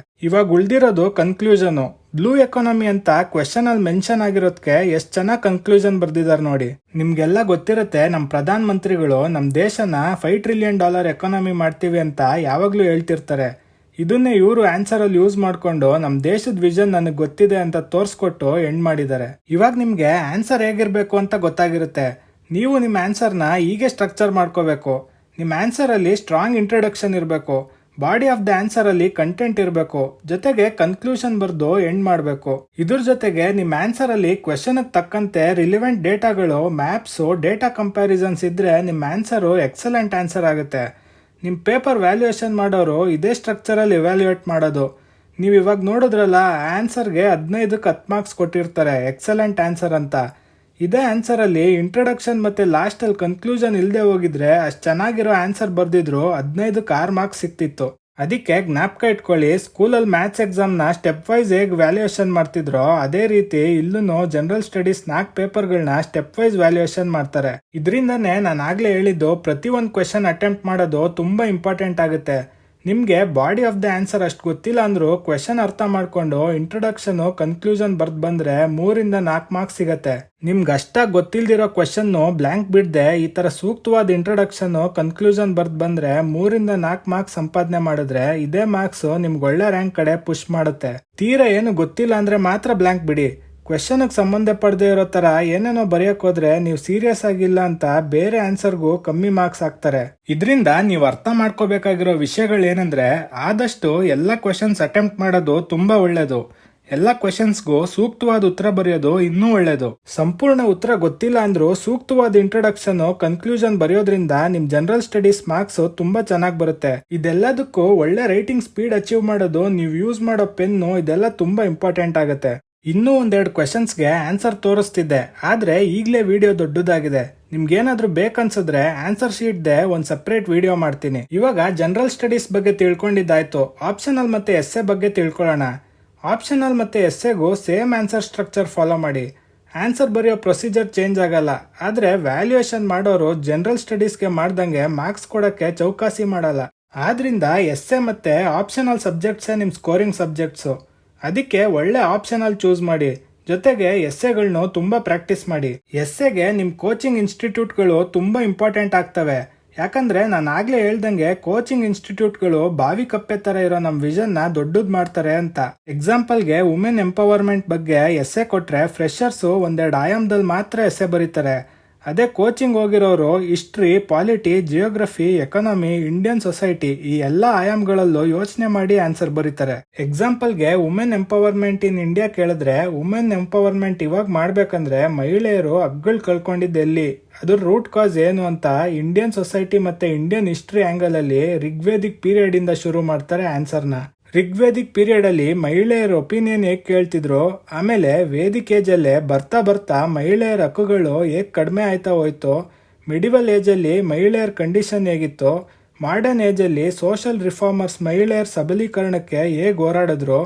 ಇವಾಗ ಉಳ್ದಿರೋದು ಕನ್ಕ್ಲೂಷನ್. ಬ್ಲೂ ಎಕಾನಮಿ ಅಂತ ಕ್ವೆಶನ್ ಅಲ್ಲಿ ಮೆನ್ಷನ್ ಆಗಿರೋದಕ್ಕೆ ಎಷ್ಟ್ ಚೆನ್ನಾಗಿ ಕನ್ಕ್ಲೂಷನ್ ಬರ್ದಿದ್ದಾರೆ ನೋಡಿ. ನಿಮ್ಗೆಲ್ಲ ಗೊತ್ತಿರುತ್ತೆ, ನಮ್ ಪ್ರಧಾನ ಮಂತ್ರಿಗಳು ನಮ್ ದೇಶನ $5 ಟ್ರಿಲಿಯನ್ ಎಕಾನಮಿ ಮಾಡ್ತೀವಿ ಅಂತ ಯಾವಾಗ್ಲೂ ಹೇಳ್ತಿರ್ತಾರೆ. ಇದನ್ನೇ ಇವರು ಆನ್ಸರ್ ಅಲ್ಲಿ ಯೂಸ್ ಮಾಡ್ಕೊಂಡು ನಮ್ ದೇಶದ ವಿಷನ್ ನನಗೆ ಗೊತ್ತಿದೆ ಅಂತ ತೋರ್ಸ್ಕೊಟ್ಟು ಎಂಡ್ ಮಾಡಿದ್ದಾರೆ. ಇವಾಗ ನಿಮ್ಗೆ ಆನ್ಸರ್ ಹೇಗಿರ್ಬೇಕು ಅಂತ ಗೊತ್ತಾಗಿರುತ್ತೆ. ನೀವು ನಿಮ್ ಆನ್ಸರ್ನ ಹೀಗೆ ಸ್ಟ್ರಕ್ಚರ್ ಮಾಡ್ಕೋಬೇಕು. ನಿಮ್ ಆನ್ಸರ್ ಅಲ್ಲಿ ಸ್ಟ್ರಾಂಗ್ ಇಂಟ್ರೊಡಕ್ಷನ್ ಇರಬೇಕು, ಬಾಡಿ ಆಫ್ ದ ಆನ್ಸರ್ ಅಲ್ಲಿ ಕಂಟೆಂಟ್ ಇರಬೇಕು, ಜೊತೆಗೆ ಕನ್ಕ್ಲೂಷನ್ ಬರ್ದು ಎಂಡ್ ಮಾಡಬೇಕು. ಇದ್ರ ಜೊತೆಗೆ ನಿಮ್ ಆನ್ಸರ್ ಅಲ್ಲಿ ಕ್ವೆಶನ್ ತಕ್ಕಂತೆ ರಿಲಿವೆಂಟ್ ಡೇಟಾಗಳು, ಮ್ಯಾಪ್ಸ್, ಡೇಟಾ ಕಂಪ್ಯಾರಿಸನ್ಸ್ ಇದ್ರೆ ನಿಮ್ ಆನ್ಸರ್ ಎಕ್ಸಲೆಂಟ್ ಆನ್ಸರ್ ಆಗುತ್ತೆ. ನಿಮ್ ಪೇಪರ್ ವ್ಯಾಲ್ಯೂಯೇಷನ್ ಮಾಡೋರು ಇದೇ ಸ್ಟ್ರಕ್ಚರ್ ಅಲ್ಲಿ ಇವ್ಯಾಲ್ಯೂಯೇಟ್ ಮಾಡೋದು. ನೀವು ಇವಾಗ ನೋಡಿದ್ರಲ್ಲ, ಆನ್ಸರ್ಗೆ 15ಕ್ಕೆ 10 ಮಾರ್ಕ್ಸ್ ಕೊಟ್ಟಿರ್ತಾರೆ ಎಕ್ಸಲೆಂಟ್ ಆನ್ಸರ್ ಅಂತ. ಇದೇ ಆನ್ಸರ್ ಅಲ್ಲಿ ಇಂಟ್ರೊಡಕ್ಷನ್ ಮತ್ತೆ ಲಾಸ್ಟ್ ಅಲ್ಲಿ ಕನ್ಕ್ಲೂಷನ್ ಇಲ್ಲದೆ ಹೋಗಿದ್ರೆ ಅಷ್ಟು ಚೆನ್ನಾಗಿರೋ ಆನ್ಸರ್ ಬರ್ದಿದ್ರು 15ಕ್ಕೆ 6 ಮಾರ್ಕ್ಸ್ ಸಿಕ್ತಿತ್ತು. ಅದಕ್ಕೆ ಜ್ಞಾಪಕ ಇಟ್ಕೊಳ್ಳಿ, ಸ್ಕೂಲಲ್ಲಿ ಮ್ಯಾಥ್ಸ್ ಎಕ್ಸಾಮ್ ನ ಸ್ಟೆಪ್ ವೈಸ್ ಹೇಗ್ ವ್ಯಾಲ್ಯೂಯೇಷನ್ ಮಾಡ್ತಿದ್ರೋ ಅದೇ ರೀತಿ ಇಲ್ಲೂ ಜನರಲ್ ಸ್ಟಡೀಸ್ 4 ಪೇಪರ್ಗಳನ್ನ ಸ್ಟೆಪ್ ವೈಸ್ ವ್ಯಾಲ್ಯೂಯೇಷನ್ ಮಾಡ್ತಾರೆ. ಇದರಿಂದನೇ ನಾನು ಆಗ್ಲೇ ಹೇಳಿದ್ದು, ಪ್ರತಿ ಒಂದು ಕ್ವೆಶನ್ ಅಟೆಂಪ್ಟ್ ಮಾಡೋದು ತುಂಬಾ ಇಂಪಾರ್ಟೆಂಟ್ ಆಗುತ್ತೆ. ನಿಮ್ಗೆ ಬಾಡಿ ಆಫ್ ದ ಆನ್ಸರ್ ಅಷ್ಟು ಗೊತ್ತಿಲ್ಲ ಅಂದ್ರೂ ಕ್ವೆಶನ್ ಅರ್ಥ ಮಾಡ್ಕೊಂಡು ಇಂಟ್ರೊಡಕ್ಷನ್, ಕನ್ಕ್ಲೂಷನ್ ಬರ್ದ್ ಬಂದ್ರೆ 3ರಿಂದ 4 ಮಾರ್ಕ್ಸ್ ಸಿಗತ್ತೆ. ನಿಮ್ಗೆ ಅಷ್ಟಾಗಿ ಗೊತ್ತಿಲ್ದಿರೋ ಕ್ವೆಶನ್ ಬ್ಲಾಂಕ್ ಬಿಡದೆ ಈ ತರ ಸೂಕ್ತವಾದ ಇಂಟ್ರೊಡಕ್ಷನ್, ಕನ್ಕ್ಲೂಷನ್ ಬರ್ದ್ ಬಂದ್ರೆ 3ರಿಂದ 4 ಮಾರ್ಕ್ಸ್ ಸಂಪಾದನೆ ಮಾಡಿದ್ರೆ ಇದೇ ಮಾರ್ಕ್ಸ್ ನಿಮ್ಗೆ ಒಳ್ಳೆ ರ್ಯಾಂಕ್ ಕಡೆ ಪುಷ್ ಮಾಡುತ್ತೆ. ತೀರಾ ಏನು ಗೊತ್ತಿಲ್ಲ ಅಂದ್ರೆ ಮಾತ್ರ ಬ್ಲಾಂಕ್ ಬಿಡಿ. ಕ್ವೆಶನ್ ಸಂಬಂಧ ಪಡದೆ ಇರೋ ತರ ಏನೇನೋ ಬರೆಯಕ್ ಹೋದ್ರೆ ನೀವು ಸೀರಿಯಸ್ ಆಗಿಲ್ಲ ಅಂತ ಬೇರೆ ಆನ್ಸರ್ಗೂ ಕಮ್ಮಿ ಮಾರ್ಕ್ಸ್ ಹಾಕ್ತಾರೆ. ಇದರಿಂದ ನೀವು ಅರ್ಥ ಮಾಡ್ಕೋಬೇಕಾಗಿರೋ ವಿಷಯಗಳು ಏನಂದ್ರೆ, ಆದಷ್ಟು ಎಲ್ಲ ಕ್ವೆಶನ್ಸ್ ಅಟೆಂಪ್ಟ್ ಮಾಡೋದು ತುಂಬಾ ಒಳ್ಳೇದು. ಎಲ್ಲ ಕ್ವೆಶನ್ಸ್ಗೂ ಸೂಕ್ತವಾದ ಉತ್ತರ ಬರೆಯೋದು ಇನ್ನೂ ಒಳ್ಳೇದು. ಸಂಪೂರ್ಣ ಉತ್ತರ ಗೊತ್ತಿಲ್ಲ ಅಂದ್ರೂ ಸೂಕ್ತವಾದ ಇಂಟ್ರೊಡಕ್ಷನ್, ಕನ್ಕ್ಲೂಷನ್ ಬರೆಯೋದ್ರಿಂದ ನಿಮ್ ಜನರಲ್ ಸ್ಟಡೀಸ್ ಮಾರ್ಕ್ಸ್ ತುಂಬಾ ಚೆನ್ನಾಗಿ ಬರುತ್ತೆ. ಇದೆಲ್ಲದಕ್ಕೂ ಒಳ್ಳೆ ರೈಟಿಂಗ್ ಸ್ಪೀಡ್ ಅಚೀವ್ ಮಾಡೋದು, ನೀವು ಯೂಸ್ ಮಾಡೋ ಪೆನ್ನು, ಇದೆಲ್ಲ ತುಂಬಾ ಇಂಪಾರ್ಟೆಂಟ್ ಆಗುತ್ತೆ. ಇನ್ನೂ 1-2 ಕ್ವೆಶನ್ಸ್ಗೆ ಆನ್ಸರ್ ತೋರಿಸ್ತಿದ್ದೆ, ಆದ್ರೆ ಈಗಲೇ ವಿಡಿಯೋ ದೊಡ್ಡದಾಗಿದೆ. ನಿಮ್ಗೇನಾದ್ರೂ ಬೇಕನ್ಸಿದ್ರೆ ಆನ್ಸರ್ ಶೀಟ್ದೆ ಒಂದು ಸಪ್ರೇಟ್ ವಿಡಿಯೋ ಮಾಡ್ತೀನಿ. ಇವಾಗ ಜನರಲ್ ಸ್ಟಡೀಸ್ ಬಗ್ಗೆ ತಿಳ್ಕೊಂಡಿದ್ದಾಯ್ತು, ಆಪ್ಷನಲ್ ಮತ್ತೆ ಎಸ್ಸೆ ಬಗ್ಗೆ ತಿಳ್ಕೊಳ್ಳೋಣ. ಆಪ್ಷನಲ್ ಮತ್ತೆ ಎಸ್ಸೆಗೂ ಸೇಮ್ ಆನ್ಸರ್ ಸ್ಟ್ರಕ್ಚರ್ ಫಾಲೋ ಮಾಡಿ. ಆನ್ಸರ್ ಬರೆಯೋ ಪ್ರೊಸೀಜರ್ ಚೇಂಜ್ ಆಗಲ್ಲ, ಆದ್ರೆ ವ್ಯಾಲ್ಯೂಯೇಷನ್ ಮಾಡೋರು ಜನರಲ್ ಸ್ಟಡೀಸ್ಗೆ ಮಾಡ್ದಂಗೆ ಮಾರ್ಕ್ಸ್ ಕೊಡಕ್ಕೆ ಚೌಕಾಸಿ ಮಾಡಲ್ಲ. ಆದ್ರಿಂದ ಎಸ್ಸೆ ಮತ್ತೆ ಆಪ್ಷನಲ್ ಸಬ್ಜೆಕ್ಟ್ಸೇ ನಿಮ್ ಸ್ಕೋರಿಂಗ್ ಸಬ್ಜೆಕ್ಟ್ಸು. ಅದಕ್ಕೆ ಒಳ್ಳೆ ಆಪ್ಷನಲ್ ಚೂಸ್ ಮಾಡಿ, ಜೊತೆಗೆ ಎಸ್ಸೆಗಳನ್ನು ತುಂಬಾ ಪ್ರಾಕ್ಟೀಸ್ ಮಾಡಿ. ಎಸ್ಸೆಗೆ ನಿಮ್ ಕೋಚಿಂಗ್ ಇನ್ಸ್ಟಿಟ್ಯೂಟ್ಗಳು ತುಂಬಾ ಇಂಪಾರ್ಟೆಂಟ್ ಆಗ್ತವೆ. ಯಾಕಂದ್ರೆ ನಾನು ಆಗ್ಲೇ ಹೇಳ್ದಂಗೆ ಕೋಚಿಂಗ್ ಇನ್ಸ್ಟಿಟ್ಯೂಟ್ಗಳು ಬಾವಿ ಕಪ್ಪೆ ತರ ಇರೋ ನಮ್ ವಿಷನ್ ನ ದೊಡ್ಡದ್ ಮಾಡ್ತಾರೆ ಅಂತ. ಎಕ್ಸಾಂಪಲ್ಗೆ ವುಮೆನ್ ಎಂಪವರ್ಮೆಂಟ್ ಬಗ್ಗೆ ಎಸ್ಸೆ ಕೊಟ್ರೆ ಫ್ರೆಶರ್ಸ್ 1-2 ಆಯಾಮದಲ್ಲಿ ಮಾತ್ರ ಎಸ್ಸೆ ಬರೀತಾರೆ. ಅದೇ ಕೋಚಿಂಗ್ ಹೋಗಿರೋರು history, polity, geography, economy, Indian society ಈ ಎಲ್ಲಾ ಆಯಾಮಗಳಲ್ಲೂ ಯೋಚನೆ ಮಾಡಿ ಆನ್ಸರ್ ಬರೀತಾರೆ. ಎಕ್ಸಾಂಪಲ್ಗೆ ವುಮೆನ್ ಎಂಪವರ್ಮೆಂಟ್ ಇನ್ ಇಂಡಿಯಾ ಕೇಳಿದ್ರೆ, ವುಮೆನ್ ಎಂಪವರ್ಮೆಂಟ್ ಇವಾಗ ಮಾಡ್ಬೇಕಂದ್ರೆ ಮಹಿಳೆಯರು ಹಕ್ಕುಗಳು ಕಳ್ಕೊಂಡಿದ್ದು ಎಲ್ಲಿ, ಅದ್ರ ರೂಟ್ ಕಾಸ್ ಏನು ಅಂತ ಇಂಡಿಯನ್ ಸೊಸೈಟಿ ಮತ್ತೆ ಇಂಡಿಯನ್ ಹಿಸ್ಟ್ರಿ ಆಂಗಲ್ ಅಲ್ಲಿ ಋಗ್ವೇದಿಕ್ ಪೀರಿಯಡ್ ಇಂದ ಶುರು ಮಾಡ್ತಾರೆ ಆನ್ಸರ್ನ. ಋಗ್ವೇದಿಕ್ ಪೀರಿಯಡ್ ಅಲ್ಲಿ ಮಹಿಳೆಯರ ಒಪಿನಿಯನ್ ಹೇಗ್ ಕೇಳ್ತಿದ್ರು, ಆಮೇಲೆ ವೇದಿಕ್ ಏಜ್ ಅಲ್ಲೇ ಬರ್ತಾ ಬರ್ತಾ ಮಹಿಳೆಯರ ಹಕ್ಕುಗಳು ಹೇಗ್ ಕಡಿಮೆ ಆಯ್ತಾ ಹೋಯ್ತು, ಮಿಡಿವಲ್ ಏಜ್ ಅಲ್ಲಿ ಮಹಿಳೆಯರ ಕಂಡೀಷನ್ ಹೇಗಿತ್ತು, ಮಾಡರ್ನ್ ಏಜ್ ಅಲ್ಲಿ ಸೋಷಿಯಲ್ ರಿಫಾರ್ಮರ್ಸ್ ಮಹಿಳೆಯರ ಸಬಲೀಕರಣಕ್ಕೆ ಹೇಗ್ ಹೋರಾಡಿದ್ರು,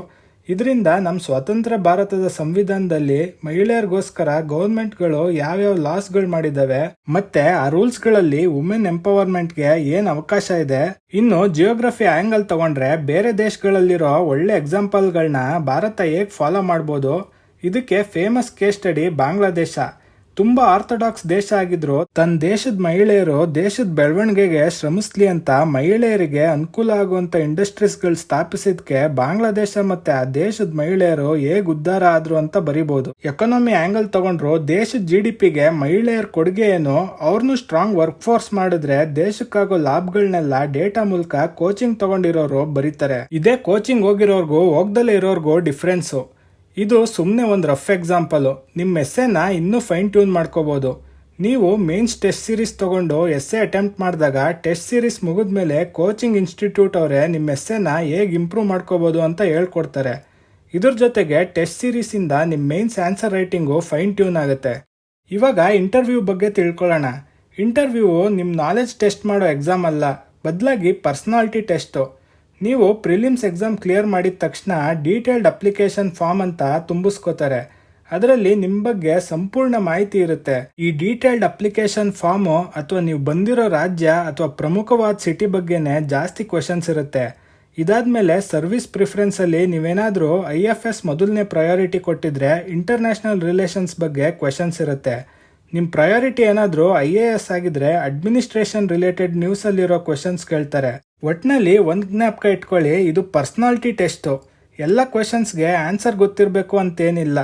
ಇದರಿಂದ ನಮ್ಮ ಸ್ವತಂತ್ರ ಭಾರತದ ಸಂವಿಧಾನದಲ್ಲಿ ಮಹಿಳೆಯರಿಗೋಸ್ಕರ ಗೌರ್ಮೆಂಟ್ಗಳು ಯಾವ್ಯಾವ ಲಾಸ್ಗಳು ಮಾಡಿದಾವೆ ಮತ್ತೆ ಆ ರೂಲ್ಸ್ಗಳಲ್ಲಿ ವುಮೆನ್ ಎಂಪವರ್ಮೆಂಟ್ಗೆ ಏನ್ ಅವಕಾಶ ಇದೆ. ಇನ್ನು ಜಿಯೋಗ್ರಫಿ ಆಂಗಲ್ ತಗೊಂಡ್ರೆ ಬೇರೆ ದೇಶಗಳಲ್ಲಿರೋ ಒಳ್ಳೆ ಎಕ್ಸಾಂಪಲ್ಗಳನ್ನ ಭಾರತ ಹೇಗ್ ಫಾಲೋ ಮಾಡ್ಬೋದು. ಇದಕ್ಕೆ ಫೇಮಸ್ ಕೇಸ್ ಸ್ಟಡಿ ಬಾಂಗ್ಲಾದೇಶ. ತುಂಬಾ ಆರ್ಥೋಡಾಕ್ಸ್ ದೇಶ ಆಗಿದ್ರು ತನ್ನ ದೇಶದ ಮಹಿಳೆಯರು ದೇಶದ ಬೆಳವಣಿಗೆಗೆ ಶ್ರಮಿಸ್ಲಿ ಅಂತ ಮಹಿಳೆಯರಿಗೆ ಅನುಕೂಲ ಆಗುವಂತ ಇಂಡಸ್ಟ್ರೀಸ್ಗಳು ಸ್ಥಾಪಿಸಿದ್ಕೆ ಬಾಂಗ್ಲಾದೇಶ ಮತ್ತೆ ಆ ದೇಶದ ಮಹಿಳೆಯರು ಹೇಗ್ ಉದ್ಧಾರ ಆದ್ರು ಅಂತ ಬರಿಬಹುದು. ಎಕಾನಮಿ ಆಂಗಲ್ ತಗೊಂಡ್ರು ದೇಶದ GDPಗೆ ಮಹಿಳೆಯರ ಕೊಡುಗೆ ಏನು, ಅವ್ರನ್ನು ಸ್ಟ್ರಾಂಗ್ ವರ್ಕ್ ಫೋರ್ಸ್ ಮಾಡಿದ್ರೆ ದೇಶಕ್ಕಾಗೋ ಲಾಭಗಳನ್ನೆಲ್ಲ ಡೇಟಾ ಮೂಲಕ ಕೋಚಿಂಗ್ ತಗೊಂಡಿರೋರು ಬರೀತಾರೆ. ಇದೇ ಕೋಚಿಂಗ್ ಹೋಗಿರೋರ್ಗೂ ಹೋಗ್ದಲ್ಲೇ ಇರೋರ್ಗೂ ಡಿಫ್ರೆನ್ಸು. ಇದು ಸುಮ್ಮನೆ ಒಂದು ರಫ್ ಎಕ್ಸಾಂಪಲ್. ನಿಮ್ಮ ಎಸ್ಸೆನ ಇನ್ನೂ ಫೈನ್ ಟ್ಯೂನ್ ಮಾಡ್ಕೋಬಹುದು. ನೀವು ಮೇನ್ಸ್ ಟೆಸ್ಟ್ ಸೀರೀಸ್ ತಗೊಂಡು ಎಸ್ಸೆ ಅಟೆಂಪ್ಟ್ ಮಾಡಿದಾಗ ಟೆಸ್ಟ್ ಸೀರೀಸ್ ಮುಗಿದ್ಮೇಲೆ ಕೋಚಿಂಗ್ ಇನ್ಸ್ಟಿಟ್ಯೂಟ್ ಅವರೇ ನಿಮ್ಮ ಎಸ್ಸೆನ ಹೇಗೆ ಇಂಪ್ರೂವ್ ಮಾಡ್ಕೋಬಹುದು ಅಂತ ಹೇಳ್ಕೊಡ್ತಾರೆ. ಇದ್ರ ಜೊತೆಗೆ ಟೆಸ್ಟ್ ಸೀರೀಸಿಂದ ನಿಮ್ಮ mains answer writing fine tune ಆಗುತ್ತೆ. ಇವಾಗ ಇಂಟರ್ವ್ಯೂ ಬಗ್ಗೆ ತಿಳ್ಕೊಳ್ಳೋಣ. ಇಂಟರ್ವ್ಯೂ ನಿಮ್ಮ ನಾಲೆಜ್ ಟೆಸ್ಟ್ ಮಾಡೋ ಎಕ್ಸಾಮ್ ಅಲ್ಲ, ಬದಲಾಗಿ ಪರ್ಸನಾಲಿಟಿ ಟೆಸ್ಟು. ನೀವು ಪ್ರಿಲಿಮ್ಸ್ ಎಕ್ಸಾಮ್ ಕ್ಲಿಯರ್ ಮಾಡಿದ ತಕ್ಷಣ ಡೀಟೇಲ್ಡ್ ಅಪ್ಲಿಕೇಶನ್ ಫಾರ್ಮ್ ಅಂತ ತುಂಬಿಸ್ಕೋತಾರೆ. ಅದರಲ್ಲಿ ನಿಮ್ಮ ಬಗ್ಗೆ ಸಂಪೂರ್ಣ ಮಾಹಿತಿ ಇರುತ್ತೆ. ಈ ಡೀಟೇಲ್ಡ್ ಅಪ್ಲಿಕೇಶನ್ ಫಾರ್ಮು ಅಥವಾ ನೀವು ಬಂದಿರೋ ರಾಜ್ಯ ಅಥವಾ ಪ್ರಮುಖವಾದ ಸಿಟಿ ಬಗ್ಗೆನೇ ಜಾಸ್ತಿ ಕ್ವೆಶನ್ಸ್ ಇರುತ್ತೆ. ಇದಾದ್ಮೇಲೆ ಸರ್ವಿಸ್ ಪ್ರಿಫರೆನ್ಸ್ ಅಲ್ಲಿ ನೀವೇನಾದ್ರೂ IFS ಮೊದಲನೇ ಪ್ರಯಾರಿಟಿ ಕೊಟ್ಟಿದ್ರೆ ಇಂಟರ್ನ್ಯಾಷನಲ್ ರಿಲೇಷನ್ಸ್ ಬಗ್ಗೆ ಕ್ವೆಶನ್ಸ್ ಇರುತ್ತೆ. ನಿಮ್ಮ ಪ್ರಯಾರಿಟಿ ಏನಾದರೂ IAS ಆಗಿದ್ರೆ ಅಡ್ಮಿನಿಸ್ಟ್ರೇಷನ್ ರಿಲೇಟೆಡ್ ನ್ಯೂಸ್ ಅಲ್ಲಿರೋ ಕ್ವೆಶನ್ಸ್ ಕೇಳ್ತಾರೆ. ಒಟ್ನಲ್ಲಿ ಒಂದು ಜ್ಞಾಪಕ ಇಟ್ಕೊಳ್ಳಿ, ಇದು ಪರ್ಸನಾಲಿಟಿ ಟೆಸ್ಟು. ಎಲ್ಲ ಕ್ವೆಶನ್ಸ್ಗೆ ಆನ್ಸರ್ ಗೊತ್ತಿರಬೇಕು ಅಂತೇನಿಲ್ಲ.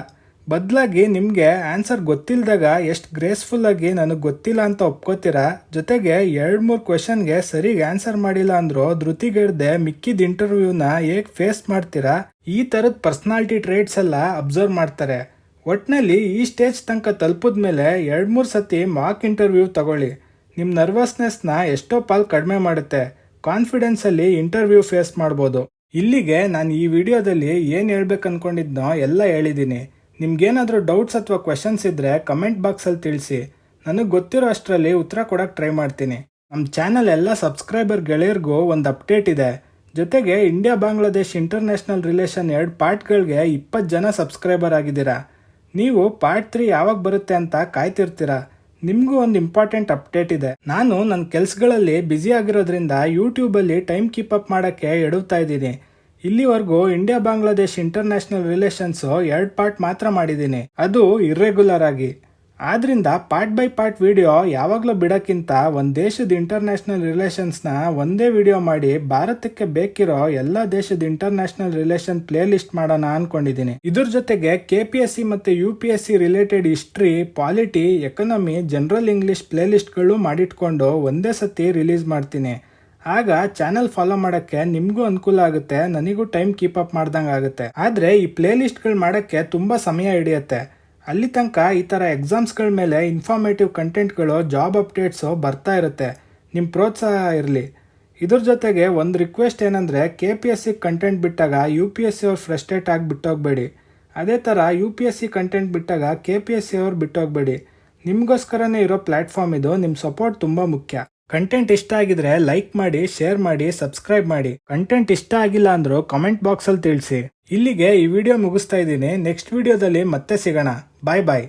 ಬದಲಾಗಿ ನಿಮಗೆ ಆನ್ಸರ್ ಗೊತ್ತಿಲ್ಲದಾಗ ಎಷ್ಟು ಗ್ರೇಸ್ಫುಲ್ ಆಗಿ ನನಗೆ ಗೊತ್ತಿಲ್ಲ ಅಂತ ಒಪ್ಕೋತೀರಾ, ಜೊತೆಗೆ 2-3 ಕ್ವೆಶನ್ಗೆ ಸರಿಗೆ ಆನ್ಸರ್ ಮಾಡಿಲ್ಲ ಅಂದ್ರೂ ಧೃತಿಗೆಡದೆ ಮಿಕ್ಕಿದ ಇಂಟರ್ವ್ಯೂನ ಹೇಗೆ ಫೇಸ್ ಮಾಡ್ತೀರಾ, ಈ ಥರದ ಪರ್ಸನಾಲಿಟಿ ಟ್ರೇಟ್ಸ್ ಎಲ್ಲ ಅಬ್ಸರ್ವ್ ಮಾಡ್ತಾರೆ. ಒಟ್ನಲ್ಲಿ ಈ ಸ್ಟೇಜ್ ತನಕ ತಲುಪಿದ್ಮೇಲೆ 2-3 ಸತಿ ಮಾಕ್ ಇಂಟರ್ವ್ಯೂ ತಗೊಳ್ಳಿ. ನಿಮ್ಮ ನರ್ವಸ್ನೆಸ್ನ ಎಷ್ಟೋ ಪಾಲ್ ಕಡಿಮೆ ಮಾಡುತ್ತೆ. ಕಾನ್ಫಿಡೆನ್ಸಲ್ಲಿ ಇಂಟರ್ವ್ಯೂ ಫೇಸ್ ಮಾಡ್ಬೋದು. ಇಲ್ಲಿಗೆ ನಾನು ಈ ವಿಡಿಯೋದಲ್ಲಿ ಏನು ಹೇಳ್ಬೇಕು ಅನ್ಕೊಂಡಿದ್ನೋ ಎಲ್ಲ ಹೇಳಿದ್ದೀನಿ. ನಿಮ್ಗೇನಾದರೂ ಡೌಟ್ಸ್ ಅಥವಾ ಕ್ವೆಶನ್ಸ್ ಇದ್ದರೆ ಕಮೆಂಟ್ ಬಾಕ್ಸಲ್ಲಿ ತಿಳಿಸಿ. ನನಗೆ ಗೊತ್ತಿರೋ ಅಷ್ಟರಲ್ಲಿ ಉತ್ತರ ಕೊಡೋಕೆ ಟ್ರೈ ಮಾಡ್ತೀನಿ. ನಮ್ಮ ಚಾನಲ್ ಎಲ್ಲ ಸಬ್ಸ್ಕ್ರೈಬರ್ ಗೆಳೆಯರಿಗೂ ಒಂದು ಅಪ್ಡೇಟ್ ಇದೆ. ಜೊತೆಗೆ ಇಂಡಿಯಾ ಬಾಂಗ್ಲಾದೇಶ್ ಇಂಟರ್ನ್ಯಾಷನಲ್ ರಿಲೇಷನ್ 2 ಪಾರ್ಟ್ಗಳಿಗೆ 20 ಜನ ಸಬ್ಸ್ಕ್ರೈಬರ್ ಆಗಿದ್ದೀರಾ. ನೀವು ಪಾರ್ಟ್ 3 ಯಾವಾಗ ಬರುತ್ತೆ ಅಂತ ಕಾಯ್ತಿರ್ತೀರಾ. ನಿಮಗೂ ಒಂದು ಇಂಪಾರ್ಟೆಂಟ್ ಅಪ್ಡೇಟ್ ಇದೆ. ನಾನು ನನ್ನ ಕೆಲಸಗಳಲ್ಲಿ ಬ್ಯುಸಿ ಆಗಿರೋದ್ರಿಂದ ಯೂಟ್ಯೂಬಲ್ಲಿ ಟೈಮ್ ಕೀಪ್ ಅಪ್ ಮಾಡೋಕ್ಕೆ ಎಡುತ್ತಾ ಇದ್ದೀನಿ. ಇಲ್ಲಿವರೆಗೂ India Bangladesh international relations 2 part ಮಾತ್ರ ಮಾಡಿದ್ದೀನಿ, ಅದು ಇರ್ರೆಗ್ಯುಲರ್ ಆಗಿ. ಆದ್ರಿಂದ ಪಾರ್ಟ್ ಬೈ ಪಾರ್ಟ್ ವಿಡಿಯೋ ಯಾವಾಗಲೂ ಬಿಡೋಕ್ಕಿಂತ ಒಂದು ದೇಶದ ಇಂಟರ್ನ್ಯಾಷನಲ್ ರಿಲೇಷನ್ಸ್ನ ಒಂದೇ ವಿಡಿಯೋ ಮಾಡಿ ಭಾರತಕ್ಕೆ ಬೇಕಿರೋ ಎಲ್ಲ ದೇಶದ ಇಂಟರ್ನ್ಯಾಷನಲ್ ರಿಲೇಷನ್ ಪ್ಲೇ ಲಿಸ್ಟ್ ಮಾಡೋಣ ಅನ್ಕೊಂಡಿದ್ದೀನಿ. ಇದ್ರ ಜೊತೆಗೆ KPSC ಮತ್ತು UPSC related history, polity, economy, general English ಪ್ಲೇ ಲಿಸ್ಟ್ಗಳು ಮಾಡಿಟ್ಕೊಂಡು ಒಂದೇ ಸತಿ ರಿಲೀಸ್ ಮಾಡ್ತೀನಿ. ಆಗ ಚಾನಲ್ ಫಾಲೋ ಮಾಡೋಕ್ಕೆ ನಿಮಗೂ ಅನುಕೂಲ ಆಗುತ್ತೆ, ನನಗೂ ಟೈಮ್ ಕೀಪ್ ಅಪ್ ಮಾಡ್ದಂಗೆ ಆಗುತ್ತೆ. ಆದರೆ ಈ ಪ್ಲೇ ಲಿಸ್ಟ್ಗಳು ಮಾಡೋಕ್ಕೆ ತುಂಬ ಸಮಯ ಹಿಡಿಯುತ್ತೆ. ಅಲ್ಲಿ ತನಕ ಈ ಥರ ಎಕ್ಸಾಮ್ಸ್ಗಳ ಮೇಲೆ ಇನ್ಫಾರ್ಮೇಟಿವ್ ಕಂಟೆಂಟ್ಗಳು, ಜಾಬ್ ಅಪ್ಡೇಟ್ಸು ಬರ್ತಾ ಇರುತ್ತೆ. ನಿಮ್ಮ ಪ್ರೋತ್ಸಾಹ ಇರಲಿ. ಇದ್ರ ಜೊತೆಗೆ ಒಂದು ರಿಕ್ವೆಸ್ಟ್ ಏನಂದರೆ, KPSC ಕಂಟೆಂಟ್ ಬಿಟ್ಟಾಗ UPSC ಅವ್ರು ಫ್ರಸ್ಟ್ರೇಟ್ ಆಗಿ ಬಿಟ್ಟೋಗ್ಬೇಡಿ. ಅದೇ ಥರ UPSC ಕಂಟೆಂಟ್ ಬಿಟ್ಟಾಗ KPSC ಅವ್ರು ಬಿಟ್ಟೋಗ್ಬೇಡಿ. ನಿಮಗೋಸ್ಕರನೇ ಇರೋ ಪ್ಲ್ಯಾಟ್ಫಾರ್ಮ್ ಇದು. ನಿಮ್ಮ ಸಪೋರ್ಟ್ ತುಂಬ ಮುಖ್ಯ. ಕಂಟೆಂಟ್ ಇಷ್ಟ ಆಗಿದ್ರೆ ಲೈಕ್ ಮಾಡಿ, ಶೇರ್ ಮಾಡಿ, ಸಬ್ಸ್ಕ್ರೈಬ್ ಮಾಡಿ. ಕಂಟೆಂಟ್ ಇಷ್ಟ ಆಗಿಲ್ಲ ಅಂದ್ರೂ ಕಮೆಂಟ್ ಬಾಕ್ಸಲ್ಲಿ ತಿಳಿಸಿ. ಇಲ್ಲಿಗೆ ಈ ವಿಡಿಯೋ ಮುಗಿಸ್ತಾ ಇದ್ದೀನಿ. ನೆಕ್ಸ್ಟ್ ವಿಡಿಯೋದಲ್ಲಿ ಮತ್ತೆ ಸಿಗೋಣ. ಬಾಯ್ ಬಾಯ್.